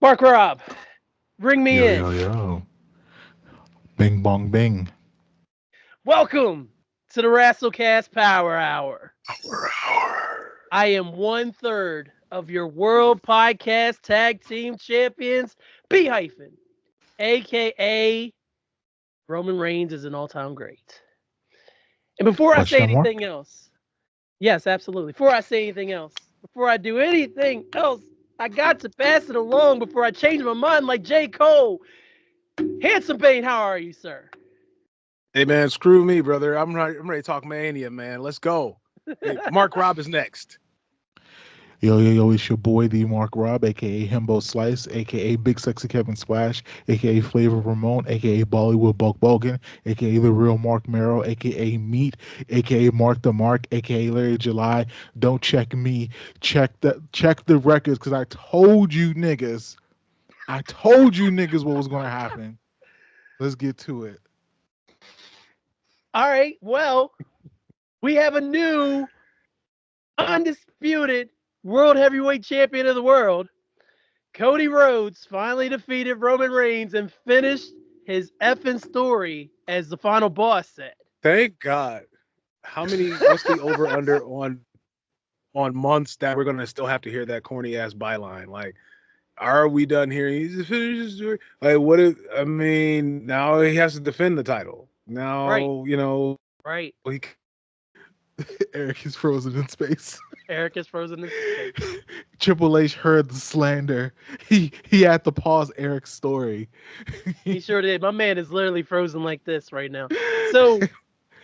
Marc Rob, bring me Yo, in. yo, yo. Bing, bong, bing. Welcome to the Rasslecast Power Hour. Hour, hour. I am one third of your World Podcast Tag Team Champions, B Hyphen, aka Roman Reigns is an all-time great. And before I say Question mark? anything else, yes, absolutely. Before I say anything else, before I do anything else, I got to pass it along before I change my mind like J. Cole. Handsome Bane, how are you, sir? Hey man, screw me, brother. I'm ready to talk mania, man. Let's go. Hey, Mark Rob is next. Yo, yo, yo, it's your boy, the Marc Rob, aka Himbo Slice, aka Big Sexy Kevin Splash, aka Flavor Ramon, aka Bollywood Bulk Bogan, aka The Real Mark Merrow, aka Meat, aka Mark the Mark, aka Larry July. Don't check me. Check the records, because I told you niggas what was gonna happen. Let's get to it. All right, well, we have a new undisputed world heavyweight champion of the world. Cody Rhodes finally defeated Roman Reigns and finished his effing story, as the final boss said. Thank God. What's the over under on months that we're gonna still have to hear that corny ass byline? Like, are we done here? He's finished his story. Like, what is? I mean, now he has to defend the title. Right, Now right. he, Eric is frozen in space. Eric is frozen in space. Triple H heard the slander. He had to pause Eric's story. He sure did. My man is literally frozen like this right now. So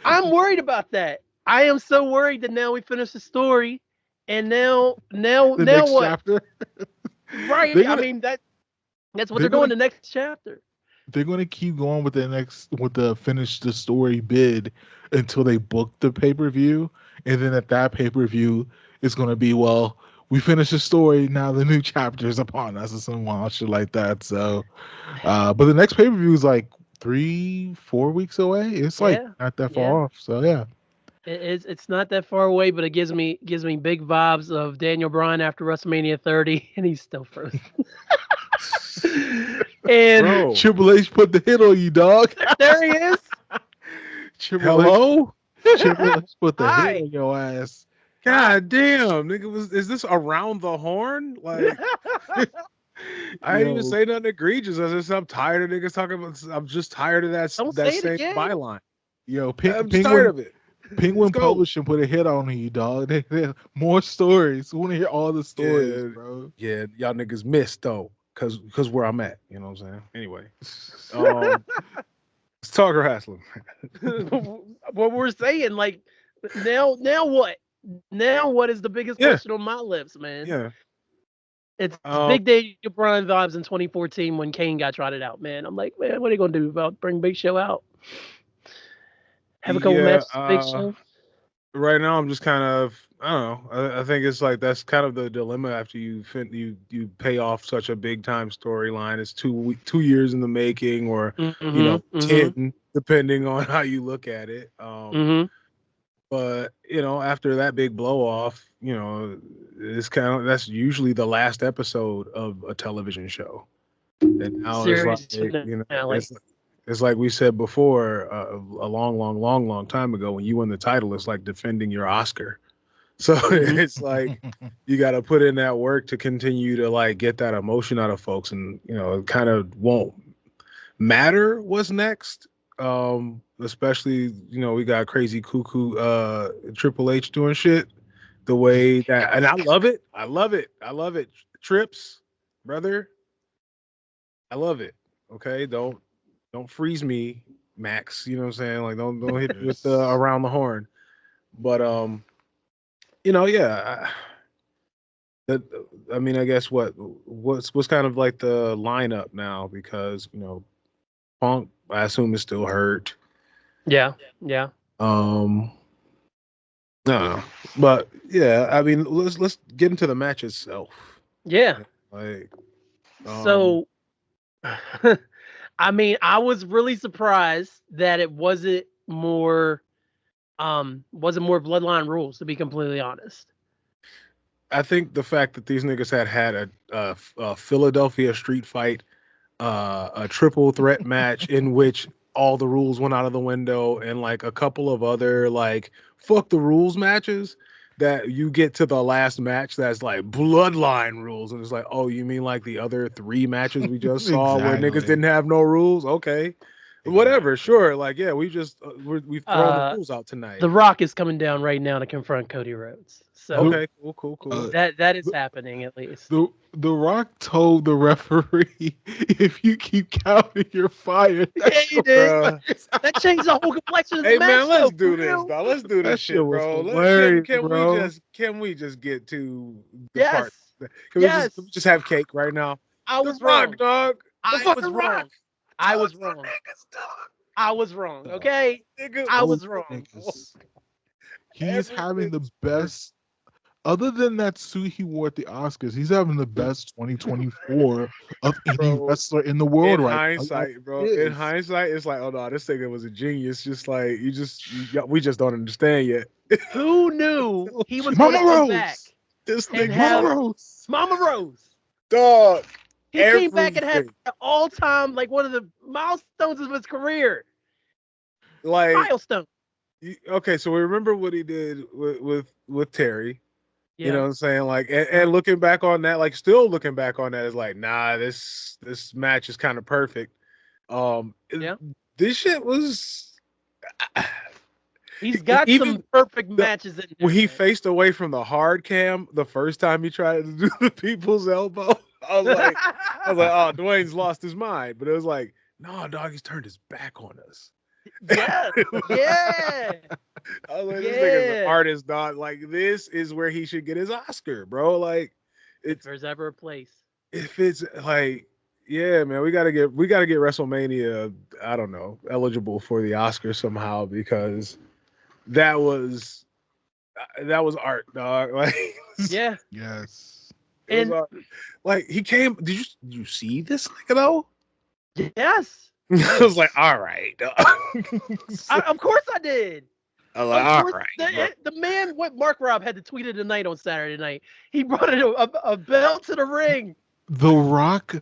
I'm worried about that. I am so worried that now we finish the story, and The now next what? chapter, they're Right. I gonna mean that's what they're they're doing gonna the next chapter. they're gonna keep going with the finish the story bid until they book the pay-per-view, and then at that pay-per-view it's gonna be, well, we finished the story, now the new chapter is upon us, or some wild shit like that. So but the next pay-per-view is like 3-4 weeks away. It's like Yeah, not that yeah. far off. So yeah. It's not that far away, but it gives me big vibes of Daniel Bryan after WrestleMania 30, and he's still frozen. And bro. Triple H put the hit on you, dog. there he is. Triple H Hello. Triple H put the hit Hi. on your ass. Hi. God damn, nigga, is this around the horn? Like, I didn't even Yo, say nothing egregious. I'm tired of niggas talking about. I'm just tired of Don't that say it same again. byline. yo, I'm just tired Penguin of it. Let's Penguin go. Publishing put a hit on you, dog. More stories. We want to hear all the stories, Yeah, bro. yeah, y'all niggas missed though, cause where I'm at. You know what I'm saying? Anyway, um, let's talk wrestling. What we're saying, like now what? Now what is the biggest Yeah, question on my lips, man? yeah. It's Um, Big Daniel Bryan vibes in 2014 when Kane got trotted out, man. I'm like, man, what are you gonna do about bring Big Show out? Have a couple yeah. matches with Big Show? Right now I'm just kind of, I don't know. I think it's like that's kind of the dilemma after you pay off such a big time storyline. It's 2 years in the making, or Mm-hmm. Mm-hmm. 10, depending on how you look at it. Mm-hmm. But after that big blow off, it's kind of that's usually the last episode of a television show. And now it's like, Series finale. it's like we said before, a long, long, long, long time ago, when you win the title, it's like defending your Oscar. So Mm-hmm. it's like you got to put in that work to continue to like get that emotion out of folks, and it kind of won't matter what's next. Especially we got crazy cuckoo Triple H doing shit the way that, and I love it. I love it. I love it. Trips, brother. I love it. Okay, don't freeze me, Max. You know what I'm saying? Like, don't hit me with the Yes. around the horn. But yeah. That I mean, I guess what's kind of like the lineup now, because Punk, I assume, is still hurt. Yeah. Yeah. Um, I don't know, but yeah, I mean, let's get into the match itself. Yeah. Like, um, So I mean, I was really surprised that it wasn't more bloodline rules, to be completely honest. I think the fact that these niggas had a Philadelphia street fight, a triple threat match in which all the rules went out of the window, and like a couple of other like fuck the rules matches, that you get to the last match that's like bloodline rules, and it's like, oh, you mean like the other 3 matches we just saw where niggas Exactly. didn't have no rules? Okay, whatever, sure. Like, yeah, we've thrown the rules out tonight. The Rock is coming down right now to confront Cody Rhodes. So Okay, cool. that is the, happening at least. the Rock told the referee, if you keep counting, you're fired. Yeah, he did. Bruh. That changed the whole complexion of the Hey match. man, let's Though, do for this, real. dog. Let's do this That shit shit, was bro. hilarious, Can bro. we just get to the Yes. part? Can Yes. we just have cake right now? I The was Rock, wrong. dog. The I was fucking wrong. Rock. I was Dog, wrong. niggas, dog. I was wrong. Dog. Okay. Nigga, I was Those wrong. niggas. He's having the everything's best. Other than that suit he wore at the Oscars, he's having the best 2024 of any Bro, wrestler in the world in right now. hindsight, bro. He In is. hindsight, it's like, oh no, this nigga was a genius. Just like we just don't understand yet. Who knew he was going Mama to come back Rose. This and nigga, Mama have Rose. Mama Rose? dog, He came back and had everything. an all-time, like one of the milestones of his career. Like, Milestone. okay, so we remember what he did with Terry. You know Yeah. what I'm saying? Like, and looking back on that, like, still looking back on that is like, nah, this match is kind of perfect. Yeah. This shit was He's got even some perfect matches in there. when he Man. faced away from the hard cam the first time he tried to do the people's elbow. I was like, oh, Dwayne's lost his mind. But it was like, no, dog, he's turned his back on us. yeah. Yeah. I was like, this nigga's an artist, dog. Like, this is where he should get his Oscar, bro. Like, If there's ever a place. if it's like, yeah, man, we gotta get WrestleMania, I don't know, eligible for the Oscar somehow, because that was art, dog. Like, Yeah. Yes. it was And art. Like, he came. Did you see this nigga though? yes. I was like, all right, dog. Of course I did. I was like, Of all course, right, the man, what Marc Rob had to tweet it tonight on Saturday night. He brought a belt to the ring. The Rock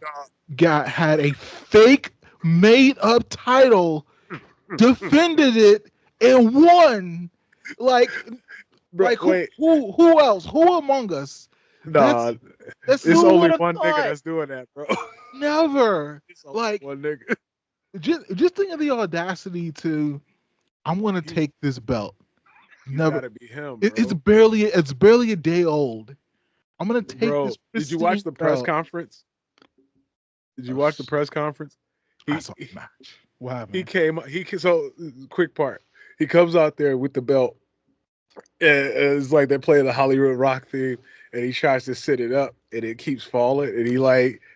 had a fake made up title, defended it, and won. Like, bro. like Wait, who else? Who among us? nah, That's it's Who only would have one nigga thought? that's doing that, bro. never. It's only Like, one nigga. just think of the audacity to, I'm gonna take this belt. You Never. gotta be him, bro. It's barely a day old. I'm gonna take Bro, this. did you watch the press belt. conference? Did you watch the press conference? I saw the match. What He happened? came. So quick part. He comes out there with the belt. And it's like they play the Hollywood Rock theme, and he tries to sit it up, and it keeps falling, and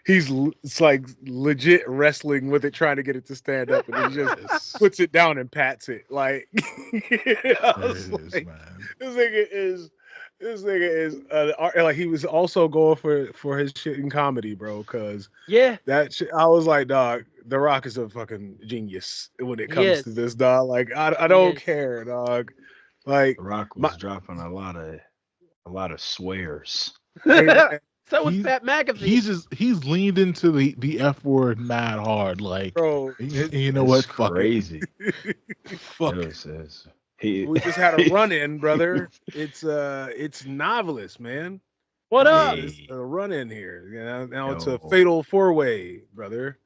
it's like legit wrestling with it, trying to get it to stand up, and he just puts it down and pats it. Like, I was like, Man. this nigga is like, he was also going for his shit in comedy, bro, because Yeah, that shit, I was like, dog, The Rock is a fucking genius when it he comes is. to this, dog. Like, I He don't is. care, dog. Like, The Rock was dropping a lot of swears. hey, man, So was He's Pat McAfee. he's leaned into the F word mad hard. Like, bro, you know It's what? Fuck it. crazy. Fuck it. He we just had a run in, brother. It's Noveliss, man. What up? It's a run in here. You know, now it's a Yo. fatal 4-way, brother.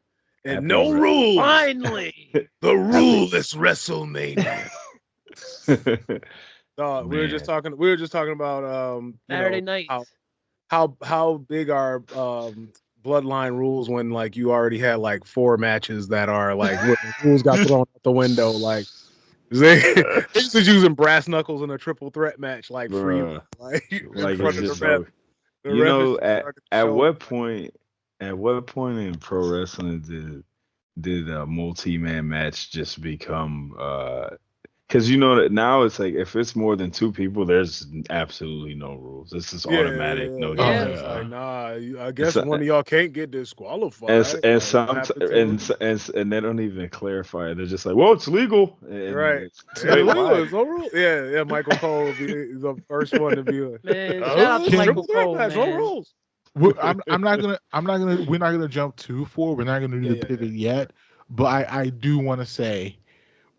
And Happy no re- rules. Finally. The ruleless WrestleMania. We were just Man. talking about Saturday night. how big are bloodline rules when like you already had like 4 matches that are like where the rules got thrown out the window. Like they just using brass knuckles in a triple threat match like freely, Bruh. like in Like front it's of the just ref. so The you ref is know just shrugging his at shoulders. what point in pro wrestling did a multi-man match just become Because you know that now it's like if it's more than two people, there's absolutely no rules. This is automatic, no Yeah. It's DQ. like, nah, I It's guess one of y'all can't get disqualified. and Like, y'all some have to tell and they don't even clarify it. They're just like, well, it's legal. And right. it's, Yeah, wait, legal why? is no rule. Yeah. Michael Cole will be the first one to be like, Man, shout out to King- Michael triple threat Cole, match, no man. rules. we're not gonna jump too forward. We're not gonna do the pivot yet. But I do want to say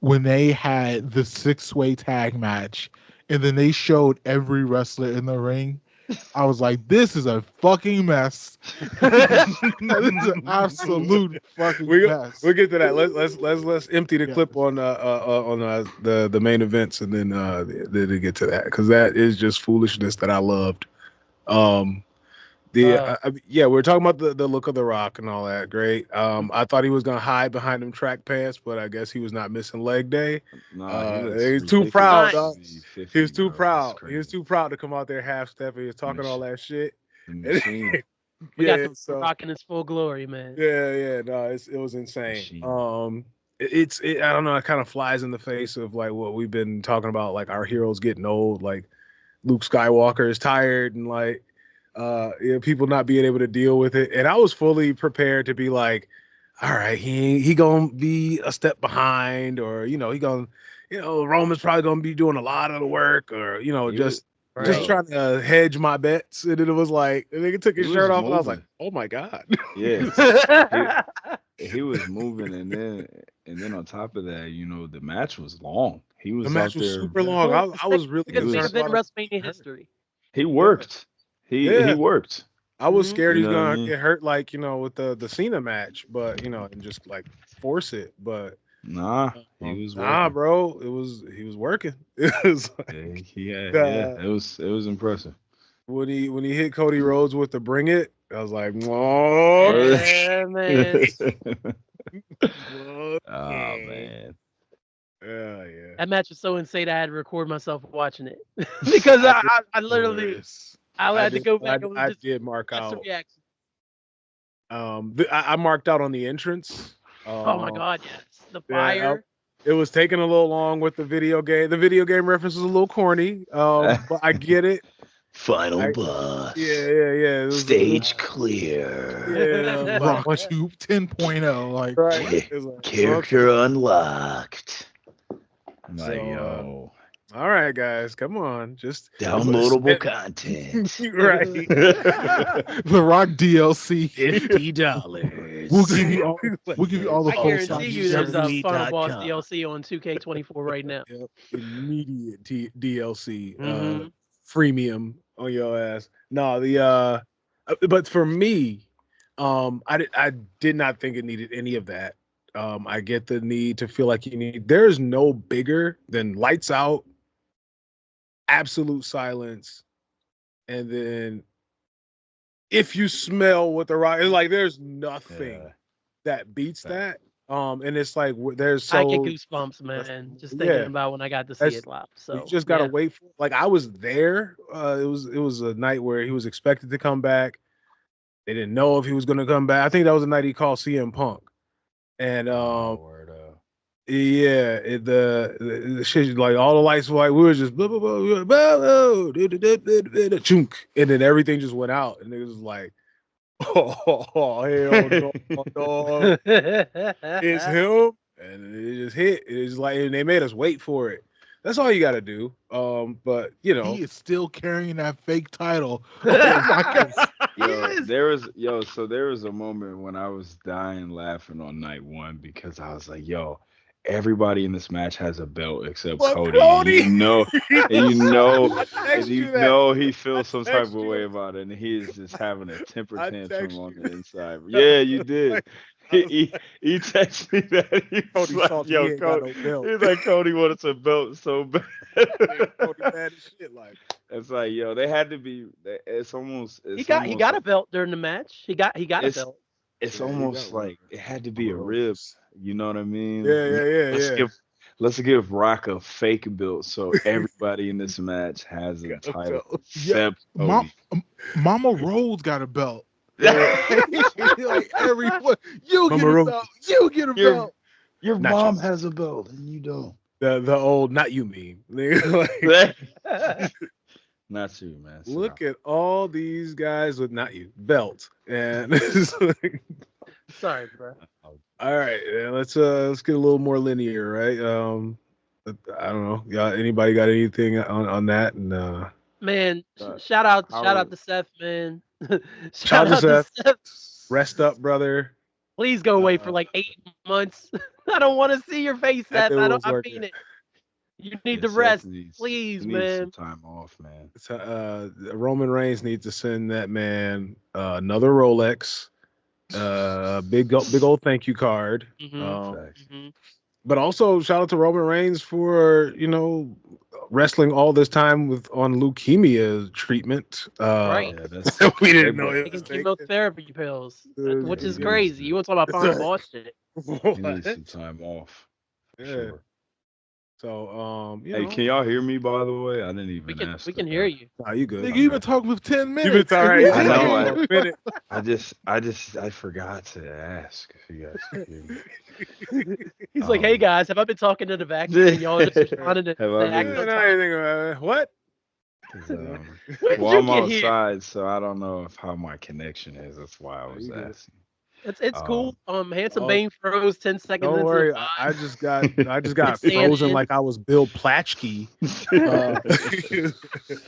when they had the 6-way tag match and then they showed every wrestler in the ring, I was like, this is a fucking mess. This is an absolute fucking mess. We'll get to that. Let's empty the Yeah. clip on the main events and then get to that because that is just foolishness that I loved. We're talking about the look of the Rock and all that. Great. I thought he was gonna hide behind them track pants, but I guess he was not missing leg day. Nah, he looks He's too ridiculous proud. to Dog. be 50, He was too bro. That's proud. He was crazy. too proud to come out there half stepping. He was talking all that shit. The machine. We got Yeah, the so Rock in his full glory, man. yeah. No, it was insane. Machine. I don't know. It kind of flies in the face of like what we've been talking about, like our heroes getting old, like Luke Skywalker is tired, and like people not being able to deal with it. And I was fully prepared to be like, all right, he gonna be a step behind, or he gonna, Roman's probably gonna be doing a lot of the work, or just trying to hedge my bets. And then it was like, the nigga took his shirt off, and I was like, oh my god, Yeah. he was moving, and then on top of that, the match was long. He was the match out was there. super long. I was really Biggest main concerned event in about WrestleMania history. He worked. He worked. I was scared You he's know what I gonna mean? get hurt, like with the Cena match, but and just like force it. But Nah, he was nah, working. bro, he was working. It was like, It was impressive. when he hit Cody Rhodes with the bring it, I was like, oh, Yeah, man. Oh man. Yeah. That match was so insane. I had to record myself watching it because I literally Hilarious. I had to go back and I just did mark watch the out. reaction. I marked out on the entrance. Oh my god, yes, the Yeah, fire. it was taking a little long with the video game. The video game reference was a little corny, but I get it. Final boss. Yeah. Stage clear. Yeah, Rock Tube 10.0. Like, right. Character unlocked. So, Yo. all right, guys, come on, just Downloadable content. right. The Rock DLC. $50. We'll give you all the I full guarantee size you there's a shirts. Final Boss DLC on 2K24 right now. Yep. Immediate DLC, Mhm. freemium on your ass. No, but for me, I did not think it needed any of that. I get the need to feel like there's no bigger than lights out, absolute silence, and then if you smell what the Rock, it's like there's nothing that beats that. And it's like there's I get goosebumps, man, just thinking about when I got to see it live. So you just gotta wait for. Like I was there. It was a night where he was expected to come back. They didn't know if he was gonna come back. I think that was the night he called CM Punk. And the shit, like all the lights were like we were just blah, blah, blah, blah, blah, chunk, and then everything just went out, and it was like, oh hell no, dog. It's him, and it just hit. It's like, and they made us wait for it. That's all you got to do. But He is still carrying that fake title. Yo, there was a moment when I was dying laughing on night one because I was like, yo, everybody in this match has a belt except Cody. And you know he feels some type of way about it, and he is just having a temper tantrum on the inside. Yeah, you did. He texted me that he was like, yo, Cody. He's like, Cody wanted some belt so bad. Cody bad as shit, like. It's like, yo, they had to be. It's almost. He got a belt during the match. He got a belt. It's almost like it had to be a rib. You know what I mean? Yeah. Let's give Rock a fake belt so everybody in this match has a title except Cody. Mama Rhodes got a belt. Like everyone, you get a belt. You get a belt. Your mom has a belt and you don't. The old not you meme. Like, Not you, man. look at all these guys with not you belt, and it's like, Sorry, bro. all right, let's get a little more linear, right? I don't know. Anybody got anything on that? And Man, Uh, shout out Howard, to Seth, man. shout Shout out to out to Seth. Seth. Rest up, brother. Please go away for Uh, like 8 months. I don't want to see your face, that Seth. dude was I working. mean it. You need yeah, to Seth rest, needs please, he needs some man. time off, man. Roman Reigns needs to send that man another Rolex, big old thank you card. Mhm. Facts. Mhm. But also shout out to Roman Reigns for wrestling all this time on leukemia treatment. Right. Yeah, that's We they didn't know both. he Taking was taking. chemotherapy pills, Uh, which Yeah, is he needs crazy. to You want to talk about It's final like, boss shit? he needs some what? time off for Yeah. sure. So Hey, can y'all hear me? By the way, I didn't even We ask can if hear that. you. nah, you good. Nigga, You you've been good. talking for 10 You've been minutes. all right. You've I been know. talking for a minute. I forgot to ask if you guys could hear me. He's like, "Hey guys, have I been talking to the vacuum and y'all just responding to Have I the been? actual Now time? you think, what? Cause When did well, you I'm get here? outside, so I don't know if how my connection is. That's why I No, was you good. asking. It's cool. Handsome Oh, Bane froze 10 seconds don't into the worry. pod. I just got Stand frozen in. like I was Bill Platchkey. Uh,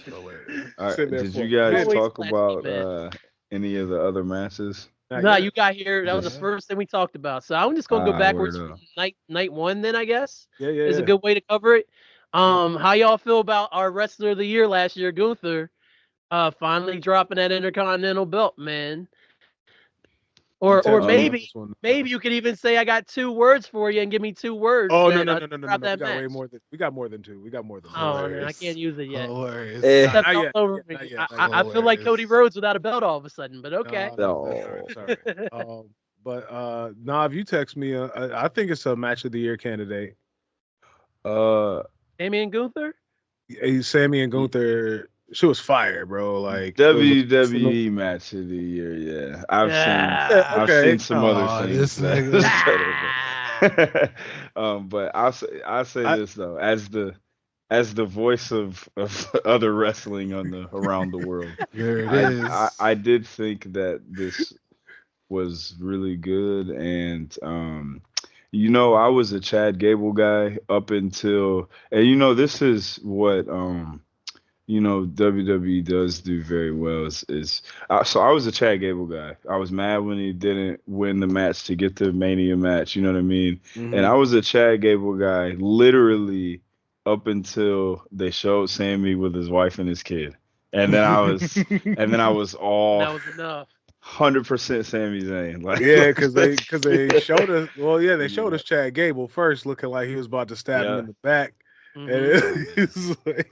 Hilarious. All sitting right, there did you for a guys minute. Always talk flashy, about man. any of the other matches? Not No, yet. you got here. That was the Just first thing we talked about. So I'm just gonna go word backwards from up. night one. Then I guess Yeah, is a yeah, good way to cover it. How y'all feel about our wrestler of the year last year, Gunther, finally dropping that Intercontinental belt, man? You Or text me Um, on maybe this one. you could even say I got 2 words for you and give me 2 words Oh no that no no no no no drop no. We that got way match. more than we got more than two. We got more than two. Oh, no, I Hilarious. can't use it yet. Hilarious. eh, Nah, Stepped not all yet. over Not me. yet. Not yet. I feel like Cody Hilarious. Rhodes without a belt all of a sudden, but okay. No, that's all right. no. That's all right. But nah, if you text me, I think it's a match of the year candidate. Uh, Damien Gunther? Sammy and y- Gunther, she was fire, bro. Like it was a WWE match of the year. Yeah, yeah, I've okay. seen some other Oh, things this that nigga. is better, Ah! but but I'll say I this though, as the voice of other wrestling on the around the world, There it is. I did think that this was really good, and I was a Chad Gable guy up until, and this is what WWE does do very well is so I was a Chad Gable guy. I was mad when he didn't win the match to get the Mania match. You know what I mean? And mhm. I was a Chad Gable guy literally up until they showed Sammy with his wife and his kid, and then I was And all that was enough. 100% Sami Zayn. Yeah, because they Let's because they showed us. Well, yeah, they showed yeah, us Chad Gable first, looking like he was about to stab him yeah. in the back, and Hmm it's like,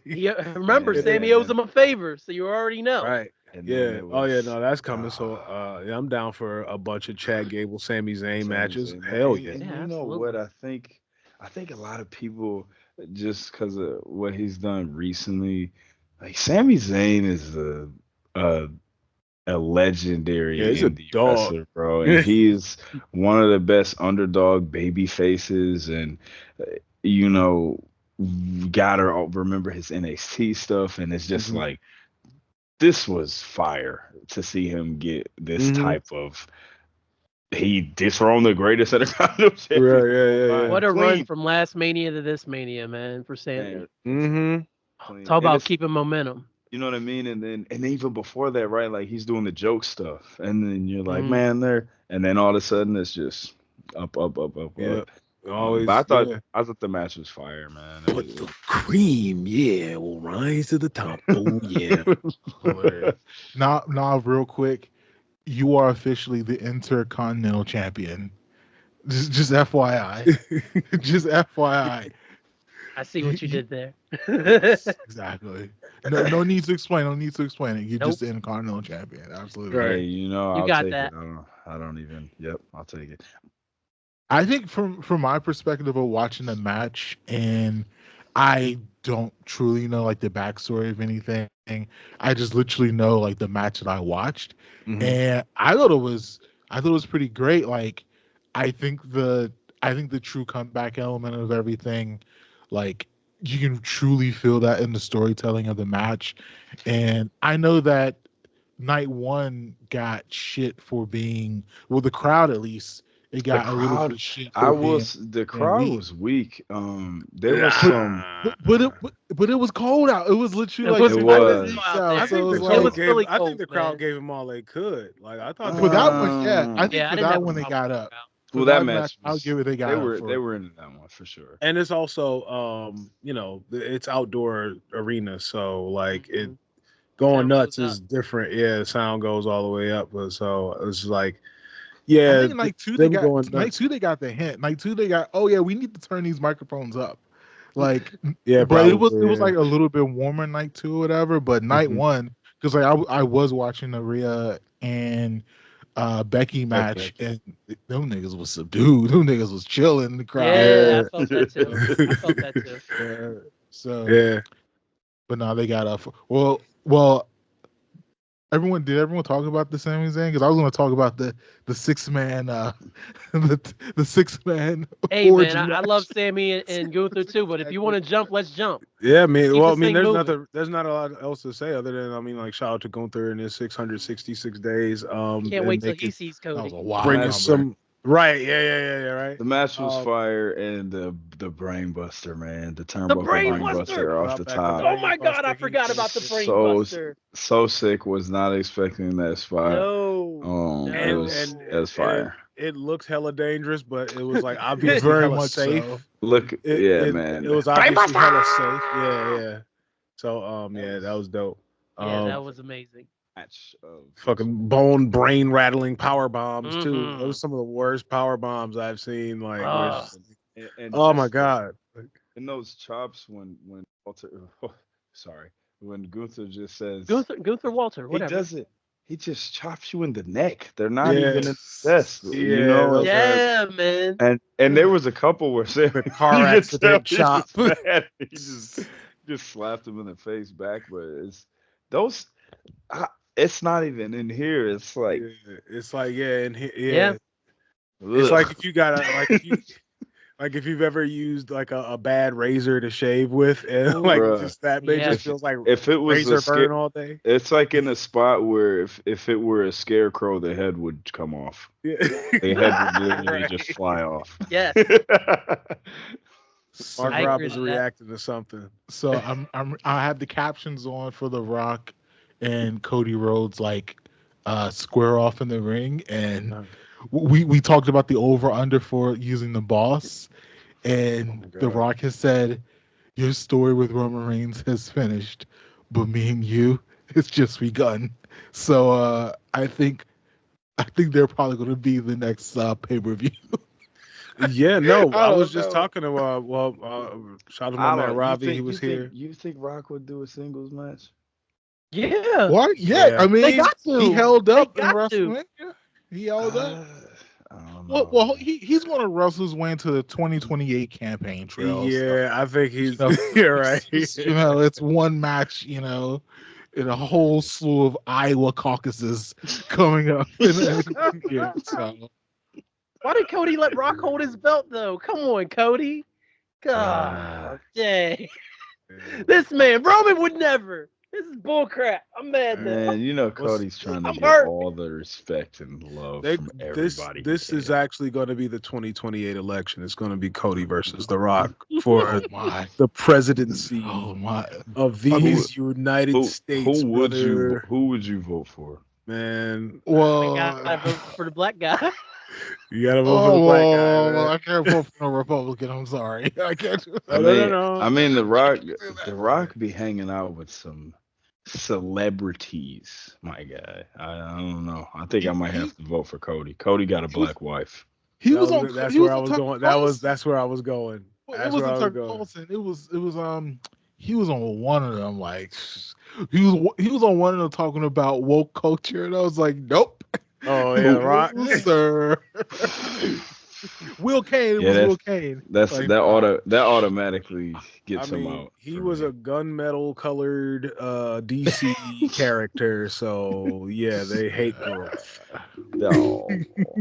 Remember, and then, Sammy owes him a favor, so you already know. right, And then yeah, it oh yeah, was no, that's coming. So, ah, yeah, I'm down for a bunch of Chad Gable, Sami Zayn Sami matches. Zayn. Hell yeah, And Yeah, you know what? absolutely. I think a lot of people, just because of what he's done recently, like Sami Zayn is a a yeah, legendary he's a indie dog. wrestler, bro, and he's one of the best underdog baby faces, and uh, you know, gotta remember his NXT stuff, and it's just Hmm. like this was fire to see him get this Hmm. type of. He dethroned the greatest Intercontinental champion Right, of yeah, all yeah, yeah. time, What a run clean, from last Mania to this Mania, man, for Sammy. man, Hmm. clean, Talk and about it's keeping momentum. you know what I mean, and even before that, right? Like he's doing the joke stuff, and then you're like, Hmm man, there, and then all of a sudden it's just up, up, up, up, Yeah, up. But always, yeah. I thought the match was fire, man. But the cream, yeah, will rise to the top. Oh yeah. Hilarious. Now, real quick, you are officially the Intercontinental Champion. Just FYI. Just FYI. I see You, what you you, did there. yes, exactly. No need to explain. No need to explain it. You're just Nope, the Intercontinental Champion. Absolutely. Right. Hey, you I'll got take it. that. I don't even. Yep, I'll take it. I think from my perspective of watching the match, and I don't truly know like the backstory of anything. I just literally know like the match that I watched, Hmm. and I thought it was pretty great. Like I think the I think the true comeback element of everything, Like you can truly feel that in the storytelling of the match. And I know that night one got shit for being, well, the crowd at least, it The got a little bit crowd, of shit for being the crowd weak. was weak. There was But some. but it was cold out. It was literally It like was It 50 cold was. degrees out out. there. I So think it the was It crowd like, was really I think cold, the crowd man. gave them all they could. Like I thought for that one, yeah. I Um, think Yeah, I for didn't have that a one they problem got with the up. crowd. For well, that that match, match I'll was. give it. They got up They for. were into that one for sure. and it's also it's outdoor arena, so like it Mhm. going Sound nuts goes up. is different. Yeah, the sound goes all the way up. But so it's like, I yeah, think night two they them got going night nuts. two they got the hint. Night two they got. Oh yeah, we need to turn these microphones up. Like, Yeah, but it probably. was Yeah. like a little bit warmer night two or whatever. But night Mhm. one, because like I was watching the Rhea and Becky match, and them niggas was subdued. Them niggas was chilling in the crowd. Yeah, Yeah, I felt that too. I felt that too. Yeah. So, yeah. but now they got up. Well, everyone talk about the Sami Zayn? Because I was going to talk about the 6-man the 6-man Hey man, orgy I match. love Sammy and Gunther too, but if you want to jump, let's jump. Yeah, I Let's mean, keep well, I this mean, thing moving. there's not a lot else to say other than, I mean, like, shout out to Gunther in his 666 days, Can't and wait till make he it sees That was Cody. a The wild bringing match, number. some right, yeah, right. the match was Um, fire, and the brain buster, man, the The turnbuckle brain brain buster. buster off brought the back the top. Oh brain my god, I buster. forgot about the brain So buster. so sick. Was not expecting that spot. No. It and was and No. it was and it fire. it looks hella dangerous, but it was like Yeah, obviously Very hella much so. safe. Look, yeah, It man. was obviously hella safe. Yeah. So That yeah, that was was dope. that Um, was amazing. match of fucking bone brain rattling power bombs too. Mm-hmm. Those some of the worst power bombs I've seen. Like, where it's Oh, just, and oh my just god. in those chops when Walter, sorry, when Gunther just says Gunther Walter, he whatever. does it, he just chops you in the neck. They're not Yeah, even in the chest, you yeah, know. those are Yeah, man. And there was a couple where Sam, the car you could tell accident he chop. was mad. He just slapped him in the face back, but it's those. It's not even in here. It's like, Yeah, it's like yeah, and Yeah. yeah, it's like ugh. if you got a like if you've ever used like a bad razor to shave with, and like Ooh. Bruh. just that may Yeah. just feels like If it was a razor scare, burn all day. it's like in a spot where if it were a scarecrow, the head would come off. Yeah. The head would literally Right. just fly off. Yes, Mark I So Rob agree is to that. reacting to something. so I have the captions on for The Rock and Cody Rhodes like square off in the ring, and Oh we talked about the over under for using the boss, and my The god. Rock has said your story with Roman Reigns has finished, but me and you, it's just begun. So I think they're probably going to be the next pay per view. Yeah, no, I I was don't just know. talking to shout out to my I man don't. You Robbie. He think was here. you think Rock would do a singles match? Yeah, What? Yeah, Yeah. I they mean, got he to. held They up in got to. WrestleMania. He held up. Uh, I don't Well, know, well, man. he's going to wrestle his way into the 2028 campaign trail. So, Yeah, I think you he's know, you're right. it's one match, in a whole slew of Iowa caucuses coming up in a year. So, Why did Cody let Rock hold his belt though? Come on, Cody. Uh, God dang. Yeah. This man, Roman would never. This is bullcrap. I'm mad now. man, you know What's Cody's trying to I'm get hurt. all the respect and love they from this everybody he this is can. actually going to be the 2028 election. It's going to be Cody versus The Rock for oh my, the presidency oh my. of I mean, these United States, brother. Who would you vote for? Man, I well, gotta vote for the black guy. you got to vote for the oh, black guy, well, man. I can't vote for no Republican. I'm sorry. I can't. No, no, no, no. I mean, I can't do The that. Rock be hanging out with some celebrities, my guy. I don't know. I think I He, might he, have to vote for Cody. Cody got a he was black wife. he was on That's he where was I on was Tucker going. Carlson. That's where I was going. Well, it That's where wasn't I was Tucker going. Carlson. It was he was on one of them. Like he was on one of them talking about woke culture, and I was like, nope, Oh yeah, Who? Rock. no, sir. Will Kane. It Yeah, was Will Kane. Like, nah. that automatically I gets him mean, out he for was a me. gunmetal colored DC character, so yeah, they hate growth. No, no.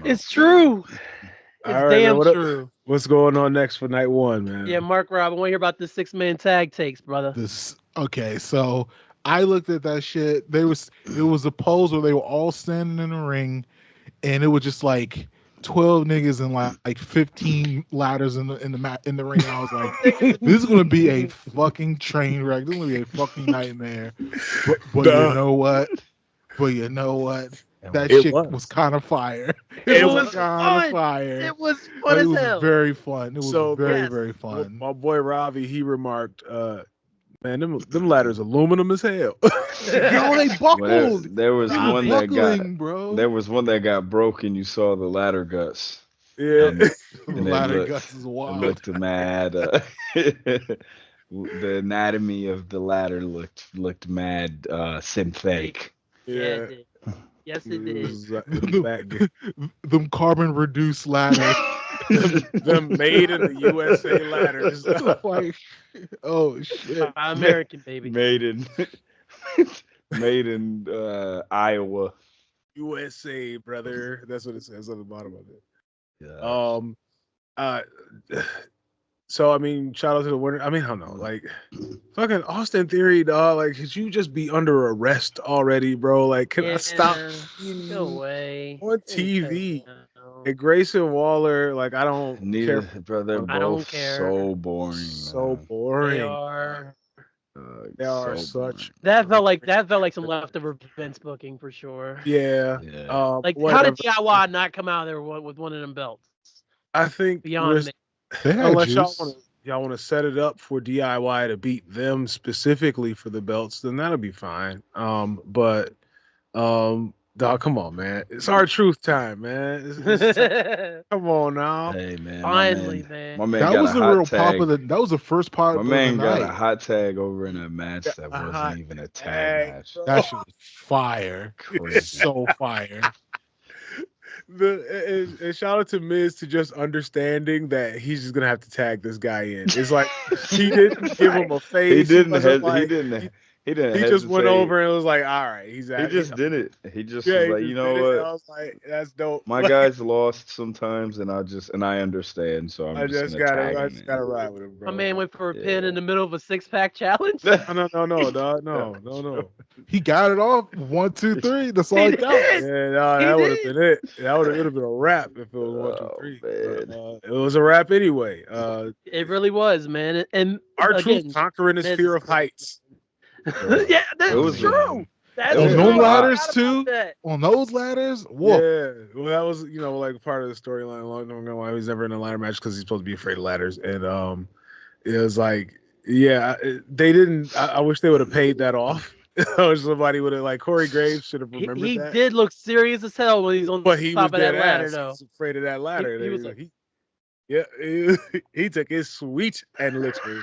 It's true. It's All right, man. damn What true. What's going on next for night one, man? Yeah, Marc Rob, I want to hear about the 6-man tag takes, brother. Okay, so I looked at that shit. It was a pose where they were all standing in a ring, and it was just like 12 niggas and like 15 ladders in the ring. And I was like, this is gonna be a fucking train wreck. This is gonna be a fucking nightmare. But you know what? That It shit was was. kind of fire. It was was kind of fun. fire. It was fun Like, as it was hell. very fun. It was very, yes. very fun. My boy Ravi, he remarked, man, them ladders aluminum as hell. Yo, they buckled. There was They were one that got buckling, bro. there was one that got broken. You saw the ladder guts. Yeah. And, The and ladder guts is it wild. looked mad. The anatomy of the ladder looked mad synthetic. Yeah, Yeah. it did. Yes, it did. Them carbon reduced ladders. them made in the USA ladders. Like, oh shit. American, baby. Made in Iowa. USA, brother. That's what it says on the bottom of it. Yeah. So I mean, shout out to the winner. I mean, I don't know, like fucking Austin Theory, dog. Like, could you just be under arrest already, bro? Like, can I stop Go away. on TV? And Grayson Waller, like, I don't Neither, care. brother. I don't Both care. so boring. So man. boring. They are. They are so such. That felt like some leftover Vince booking for sure. Yeah. Yeah. Like, whatever. how did DIY not come out there with one of them belts? I think Beyond me. unless y'all want to set it up for DIY to beat them specifically for the belts, then that'll be fine. But dog, come on, man. It's our truth time, man. Come on now. Hey man, Finally, man. My man That got was a the hot real tag. pop of the. That was the first part My of the man got night. a hot tag over in a match that A hot wasn't even a tag match. That shit was fire. Crazy. So fire. And shout out to Miz to just understanding that he's just gonna have to tag this guy in. It's like he didn't give him a face. He didn't. He hesitate. just went over and was like, "All right, he's out." He just did it. He just Yeah, was he like, just you know did it. what? I was like, "That's dope." My Like, guys lost sometimes, and I understand, so I'm I just just gonna tag gotta him ride with him, bro. My man went for a pin in the middle of a 6-pack challenge. No, dog. No. He got it off. 1, 2, 3. That's all it counts. Yeah, no, that would have been it. That would have been a wrap if it was 1, 2, 3. Man. It was a wrap anyway. It really was, man. And R-Truth conquering his fear of heights. Yeah, that's true. That's on true. those I ladders forgot too. about that. On those ladders, whoa. Yeah, well, that was like part of the storyline. A long time ago, why he was never in a ladder match because he's supposed to be afraid of ladders, and it was like, yeah, they didn't. I wish they would have paid that off. I wish somebody would have, like, Corey Graves should have remembered He that. did look serious as hell when he's on But the he top was of that dead ladder, ass. though. He was afraid of that ladder. He was like, he took his sweet and literal.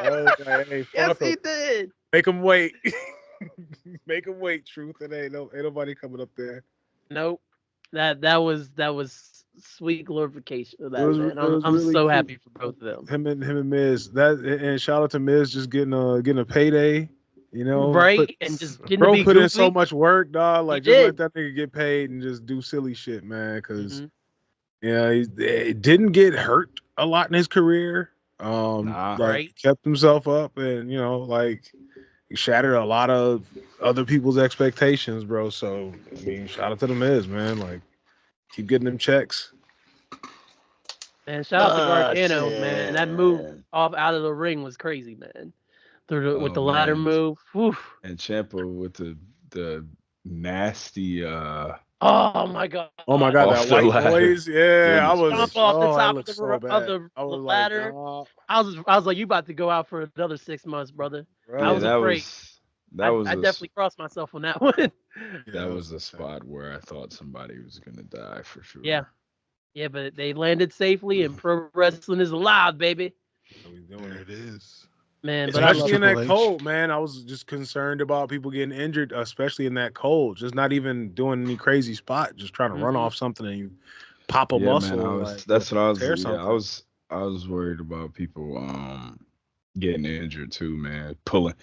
I was like, hey, yes, fuck he him. did. Make him wait. Make him wait, Truth. It ain't nobody coming up there. Nope. That was sweet glorification of that, man. It was I'm really so cute. happy for both of them. Him and Miz. And shout out to Miz just getting a payday. Right, and just getting bro to be put goofy. in so much work, dog. Like, just did. let that nigga get paid and just do silly shit, man. Because he didn't get hurt a lot in his career. Right. He kept himself up, and he shattered a lot of other people's expectations, bro. So I mean, shout out to the Miz, man. Like, keep getting them checks. And shout out to Gargano, man. That move off out of the ring was crazy, man. With the ladder move. Whew. And Ciampa with the nasty Oh my god. Oh my god, that white noise. Yeah, I was jump off the top of the ladder. I was like, you about to go out for another 6 months, brother. I was afraid. I definitely crossed myself on that one. That was the spot where I thought somebody was gonna die for sure. Yeah, but they landed safely, and pro wrestling is alive, baby. There it is. Man, but especially in that cold, man. I was just concerned about people getting injured, especially in that cold. Just not even doing any crazy spot, just trying to run off something and you pop a muscle. Man, that's what I was. Yeah, I was worried about people Getting injured too, man. Pulling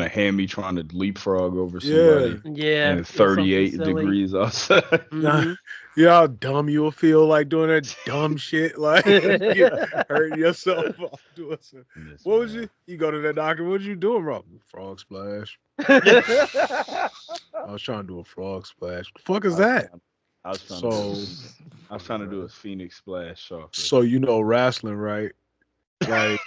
a hammy, trying to leapfrog over Yeah. somebody Yeah, in something 38 silly. degrees outside. Mhm. Yeah, how dumb you'll feel like doing that dumb shit, like you hurting yourself off doing some. Yes, What was man. you go to the doctor? What you doing wrong? Frog splash. I was trying to do a frog splash. The fuck is I was that? trying, I was trying to do a So, Phoenix. I was trying to do a Phoenix splash sharper. so you know wrestling, right? Like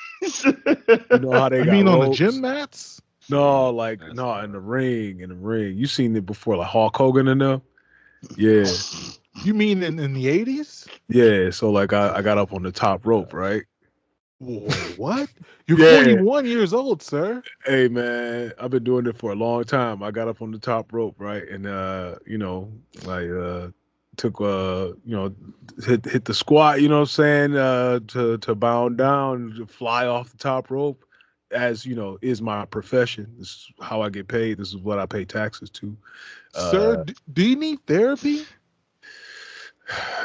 you know how they You got mean on the gym ropes? mats? No, Yeah, like that's no, in the ring, in the ring. You seen it before, like Hulk Hogan and them. Yeah, You mean in the 80s? yeah. So like I got up on the top rope, right? Wait, what? You're Yeah. 41 years old, sir. Hey man, I've been doing it for a long time. I got up on the top rope, right? And I took hit the squat, you know what I'm saying, to bound down, to fly off the top rope, as you know, is my profession. This is how I get paid. This is what I pay taxes to. Sir, Uh do you need therapy?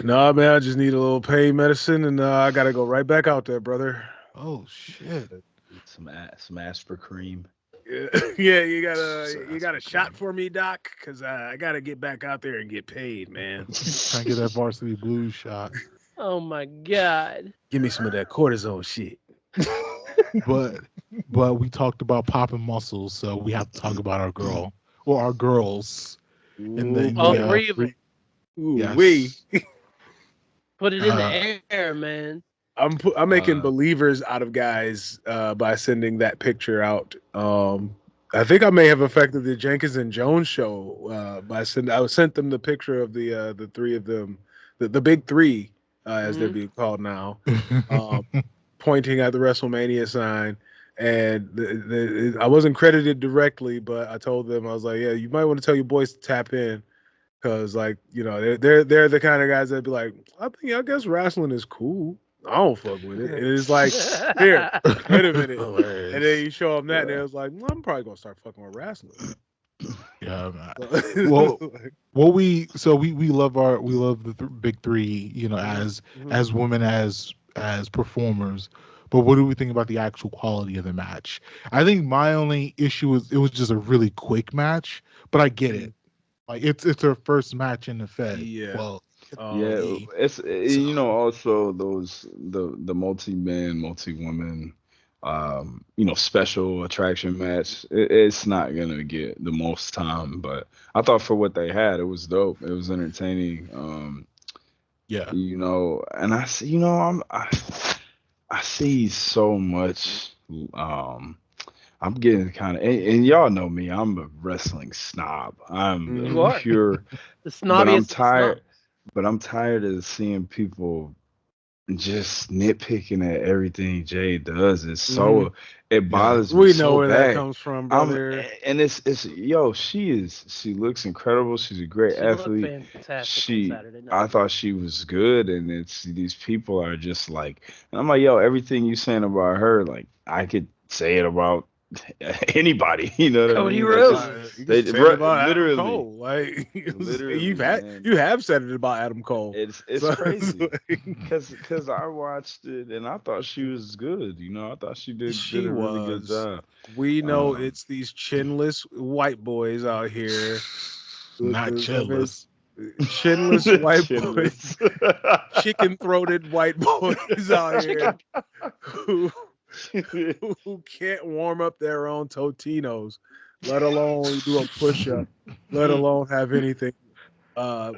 nah, man, I just need a little pain medicine and I gotta go right back out there, brother. Oh shit. some aspirin cream. Yeah, yeah, you got a That's shot for me, Doc? Because I got to get back out there and get paid, man. trying to get that varsity blues shot. Oh my god. Give me some of that cortisone shit. But but we talked about popping muscles, so we have to talk about our girl or our girls in the Ooh, in All the boy. three of them. Ooh, wee. yes. Put it in Uh, the air, man. I'm making uh, believers out of guys by sending that picture out. I think I may have affected the Jenkins and Jones show by sending. I sent them the picture of the three of them, the big three, as they're Mhm. being called now. Um, Pointing at the WrestleMania sign. And I wasn't credited directly, but I told them, I was like, yeah, you might want to tell your boys to tap in because, like, you know, they're the kind of guys that be like, I guess wrestling is cool. I don't fuck with it. And it's like, here, wait a minute. And then you show them that, and Yeah. it was like, well, I'm probably gonna start fucking with wrestling. yeah, man. So, Well, we love the big three, you know, as Mhm. women as performers. But what do we think about the actual quality of the match? I think my only issue was it was just a really quick match, but I get it. Like it's her first match in the Fed. Yeah. Well, Yeah, E. it's So also those the multi men, multi women, special attraction match. It's not gonna get the most time, but I thought for what they had, it was dope. It was entertaining. yeah. And I see, I see so much. Um, I'm getting kind of, and y'all know me. I'm a wrestling snob. I'm the You Mhm. are pure, the but I'm snobbiest of the tired. snobs. But I'm tired of seeing people just nitpicking at everything Jay does. Mhm. It Yeah. bothers me We know so where that bad. comes from, I'm brother. and it's yo, she looks incredible. She's a great She looked athlete. fantastic on She Saturday I night. thought she was good, and it's these people are just like, and I'm like, yo, everything you saying about her, like I could say it about anybody. You know what I Cody mean? They just Rhodes. You can they say it about Adam literally, Cole. Like literally, man. you have said it about Adam Cole. It's So it's crazy like, because I watched it and I thought she was good. I thought she did she a really good was. job. We know Um, it's these chinless white boys out here. Not I mean, chinless. chinless white boys, chinless. chicken throated white boys out here Chicken. who who can't warm up their own Totinos, let alone do a push up, let alone have anything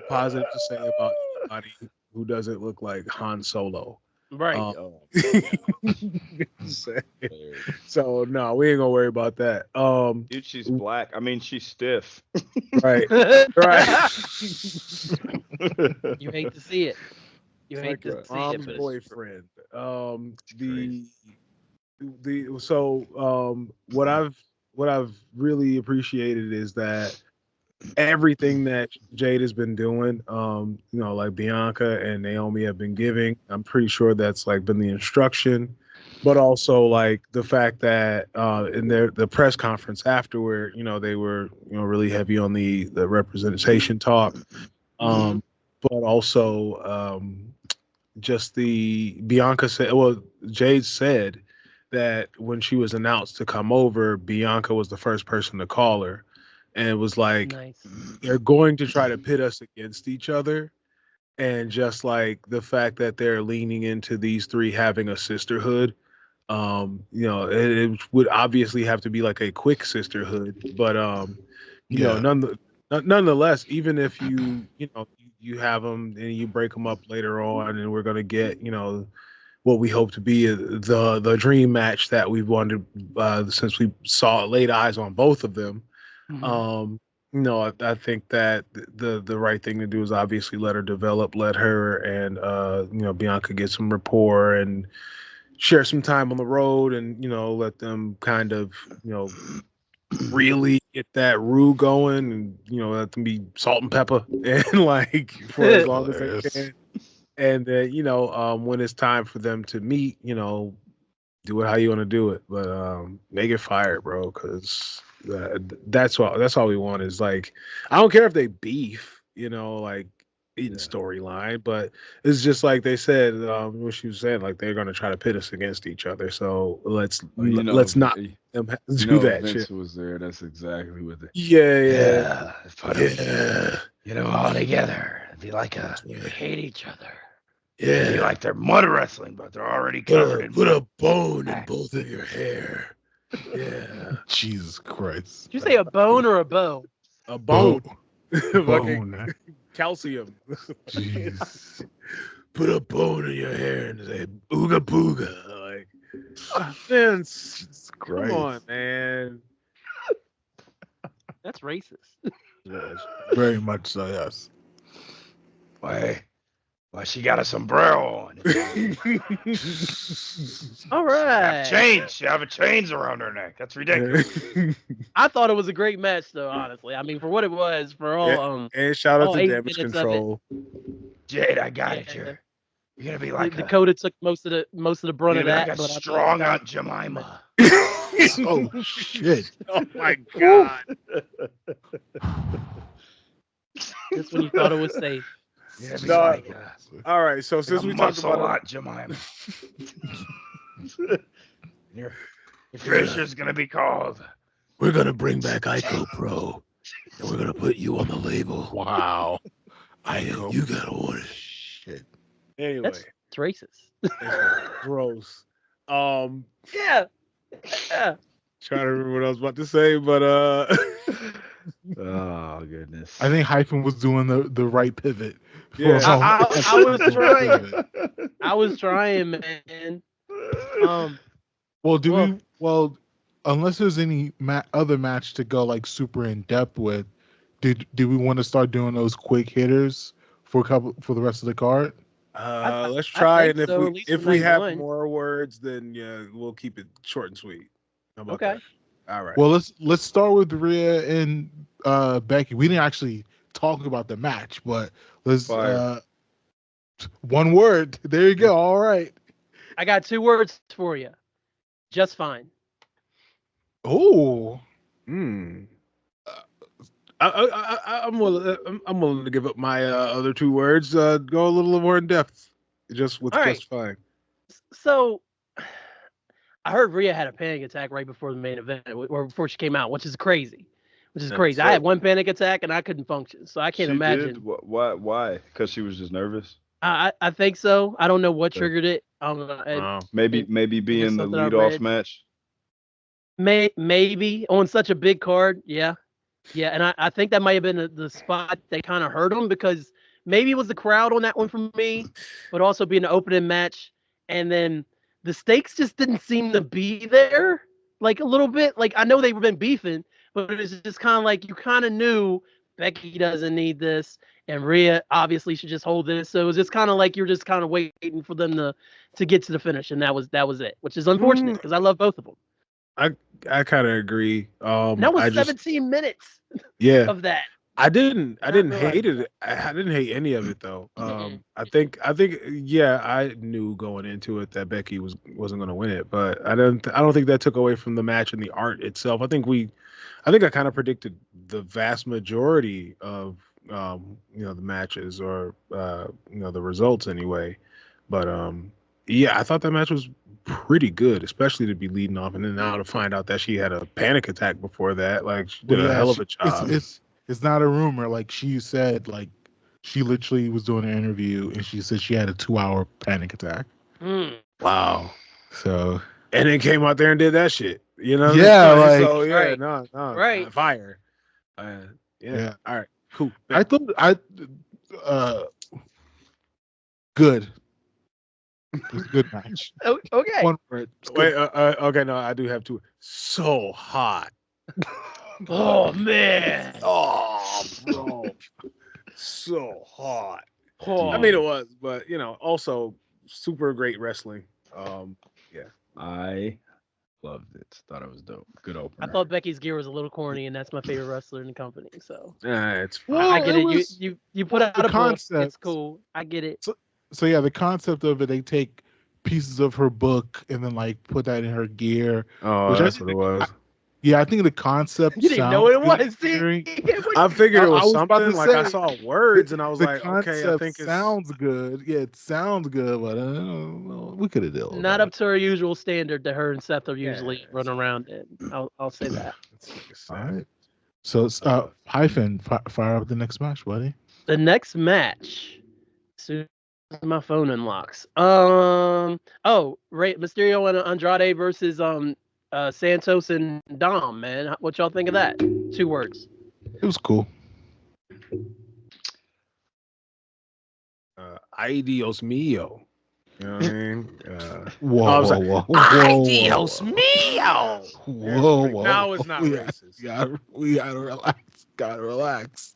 positive to say about anybody who doesn't look like Han Solo. Right. Um, Oh, hilarious. so no, we ain't gonna worry about that. Dude, she's black. I mean, she's stiff. Right, right. You hate to see it. You It's hate like to his Right. see it, mom's but it's boyfriend. It's crazy. What I've really appreciated is that everything that Jade has been doing, like Bianca and Naomi have been giving. I'm pretty sure that's like been the instruction, but also like the fact that in the press conference afterward, they were really heavy on the representation talk, hmm um, but also just the Bianca said, well, Jade said that when she was announced to come over, Bianca was the first person to call her, and it was like Nice. they're going to try to pit us against each other. And just like the fact that they're leaning into these three having a sisterhood, it would obviously have to be like a quick sisterhood, but nonetheless, even if you have them and you break them up later on, and we're gonna get what we hope to be the dream match that we've wanted since we saw laid eyes on both of them. Um, I think that the right thing to do is obviously let her develop, let her and Bianca get some rapport and share some time on the road, and let them kind of really get that roux going, and let them be salt and pepper and like for as long as they can. And then when it's time for them to meet, do it how you want to do it, but make it fire, bro, because that's all we want is like, I don't care if they beef, like in storyline, but it's just like they said, what she was saying, like they're gonna try to pit us against each other, so let's not them do that Vince shit. was there. That's exactly what they. Yeah, Put them all together. It'd be like They hate each other. it'd be like they're mud wrestling, but they're already covered in put mud. a bone in both of your hair. Yeah, Jesus Christ. Did you say a bone or a bow? a bone. Fucking Bone. calcium. Jeez. Put a bone in your hair and say booga booga. Like, Vince, Jesus come Christ. on, man. That's racist. Very much so, yes. Why she got a sombrero on? All Have right. chains. She have a chains around her neck. That's ridiculous. I thought it was a great match, though. Honestly, I mean, for what it was, for all and shout out all to 8 Damage minutes of it. Control. Jade, I got it. Yeah. You're gonna be like Dakota took most of the brunt you're of like that, a but I thought strong that Aunt Jemima. Oh shit. Oh my god. just when you thought it was safe. You're gonna be No. like All right, so like since a we talked muscle about Aunt Jemima. Your finisher's gonna be called. we're gonna bring back Ico Pro, and we're gonna put you on the label. Wow. You gotta want it. Shit. Anyway, That's racist. it's gross. Yeah. Trying to remember what I was about to say, but Oh goodness. I think Hyphen was doing the right pivot. For Yeah. I was trying. pivot. I was trying, man. Well, unless there's any other match to go like super in depth with, did we want to start doing those quick hitters for the rest of the card? Let's try, and so, at least if for we night have one. more words, then yeah, we'll keep it short and sweet. How about Okay. that? All right. Well, let's start with Rhea and Becky. We didn't actually talk about the match, but let's Fire. one word. There you go. All right. I got 2 words for you. Just fine. Oh. I'm willing to give up my other 2 words. Go a little more in depth, just with All right. just fine. So, I heard Rhea had a panic attack right before the main event, or before she came out, which is crazy. So- I had one panic attack and I couldn't function, so I can't She imagine. did. Why? Because she was just nervous. I think so. I don't know what Okay. triggered it. I don't know. Maybe It being was the something I leadoff read. match. Maybe on such a big card, yeah, and I think that might have been the spot that kind of hurt him, because maybe it was the crowd on that one for me, but also being the opening match, and then the stakes just didn't seem to be there, like a little bit. Like, I know they've been beefing, but it was just kind of like you kind of knew Becky doesn't need this, and Rhea obviously should just hold this. So it was just kind of like you're just kind of waiting for them to get to the finish, and that was it, which is unfortunate because I love both of them. I kind of agree. And that was I 17 minutes yeah. of that. I didn't realize hate it. I didn't hate any of it though. Mm-mm. I think yeah, I knew going into it that Becky wasn't going to win it, but I don't think that took away from the match and the art itself. I think I kind of predicted the vast majority of the matches, or the results anyway. But yeah, I thought that match was pretty good, especially to be leading off, and then now to find out that she had a panic attack before that. Like, she did a hell of a job. It's not a rumor. Like she said, like she literally was doing an interview and she said she had a 2-hour panic attack. Wow. So and then came out there and did that shit. You know? Yeah, What I mean? like So yeah, Right. no, Right. fire. Yeah. All right. Cool. I thought good. It was a good match. Oh, okay. One word. It's Wait. good. Okay. No, I do have two. So hot. Oh man. Oh, bro. So hot. Oh. I mean, it was, but also super great wrestling. Yeah. I loved it. Thought it was dope. Good opener. I thought Becky's gear was a little corny, and that's my favorite wrestler in the company. So It's fine. Well, I get it it. was- You put out the a book. concept. It's cool. I get it. So yeah, the concept of it, they take pieces of her book and then like put that in her gear. Oh, Which I that's what it was. Yeah, I think the concept. You didn't know what it sounds was. good hearing- I figured it I was was about something. to Like I say, saw words and I was the like, concept okay, I think it's sounds good. Yeah, it sounds good, but we could have dealt with Not that. up to her usual standard that her and Seth are usually Yeah, run around in. I'll say that. It's like a All sad- right. So Hyphen, fire up the next match, buddy. The next match. As soon as my phone unlocks. Mysterio and Andrade versus Santos and Dom, man. What y'all think of that? 2 words. It was cool. Ay Dios mío. You know what I mean? Whoa, I was whoa, like, whoa, Ay whoa, Dios whoa. mío. Whoa, whoa. Now it's not racist. We gotta relax. Gotta relax.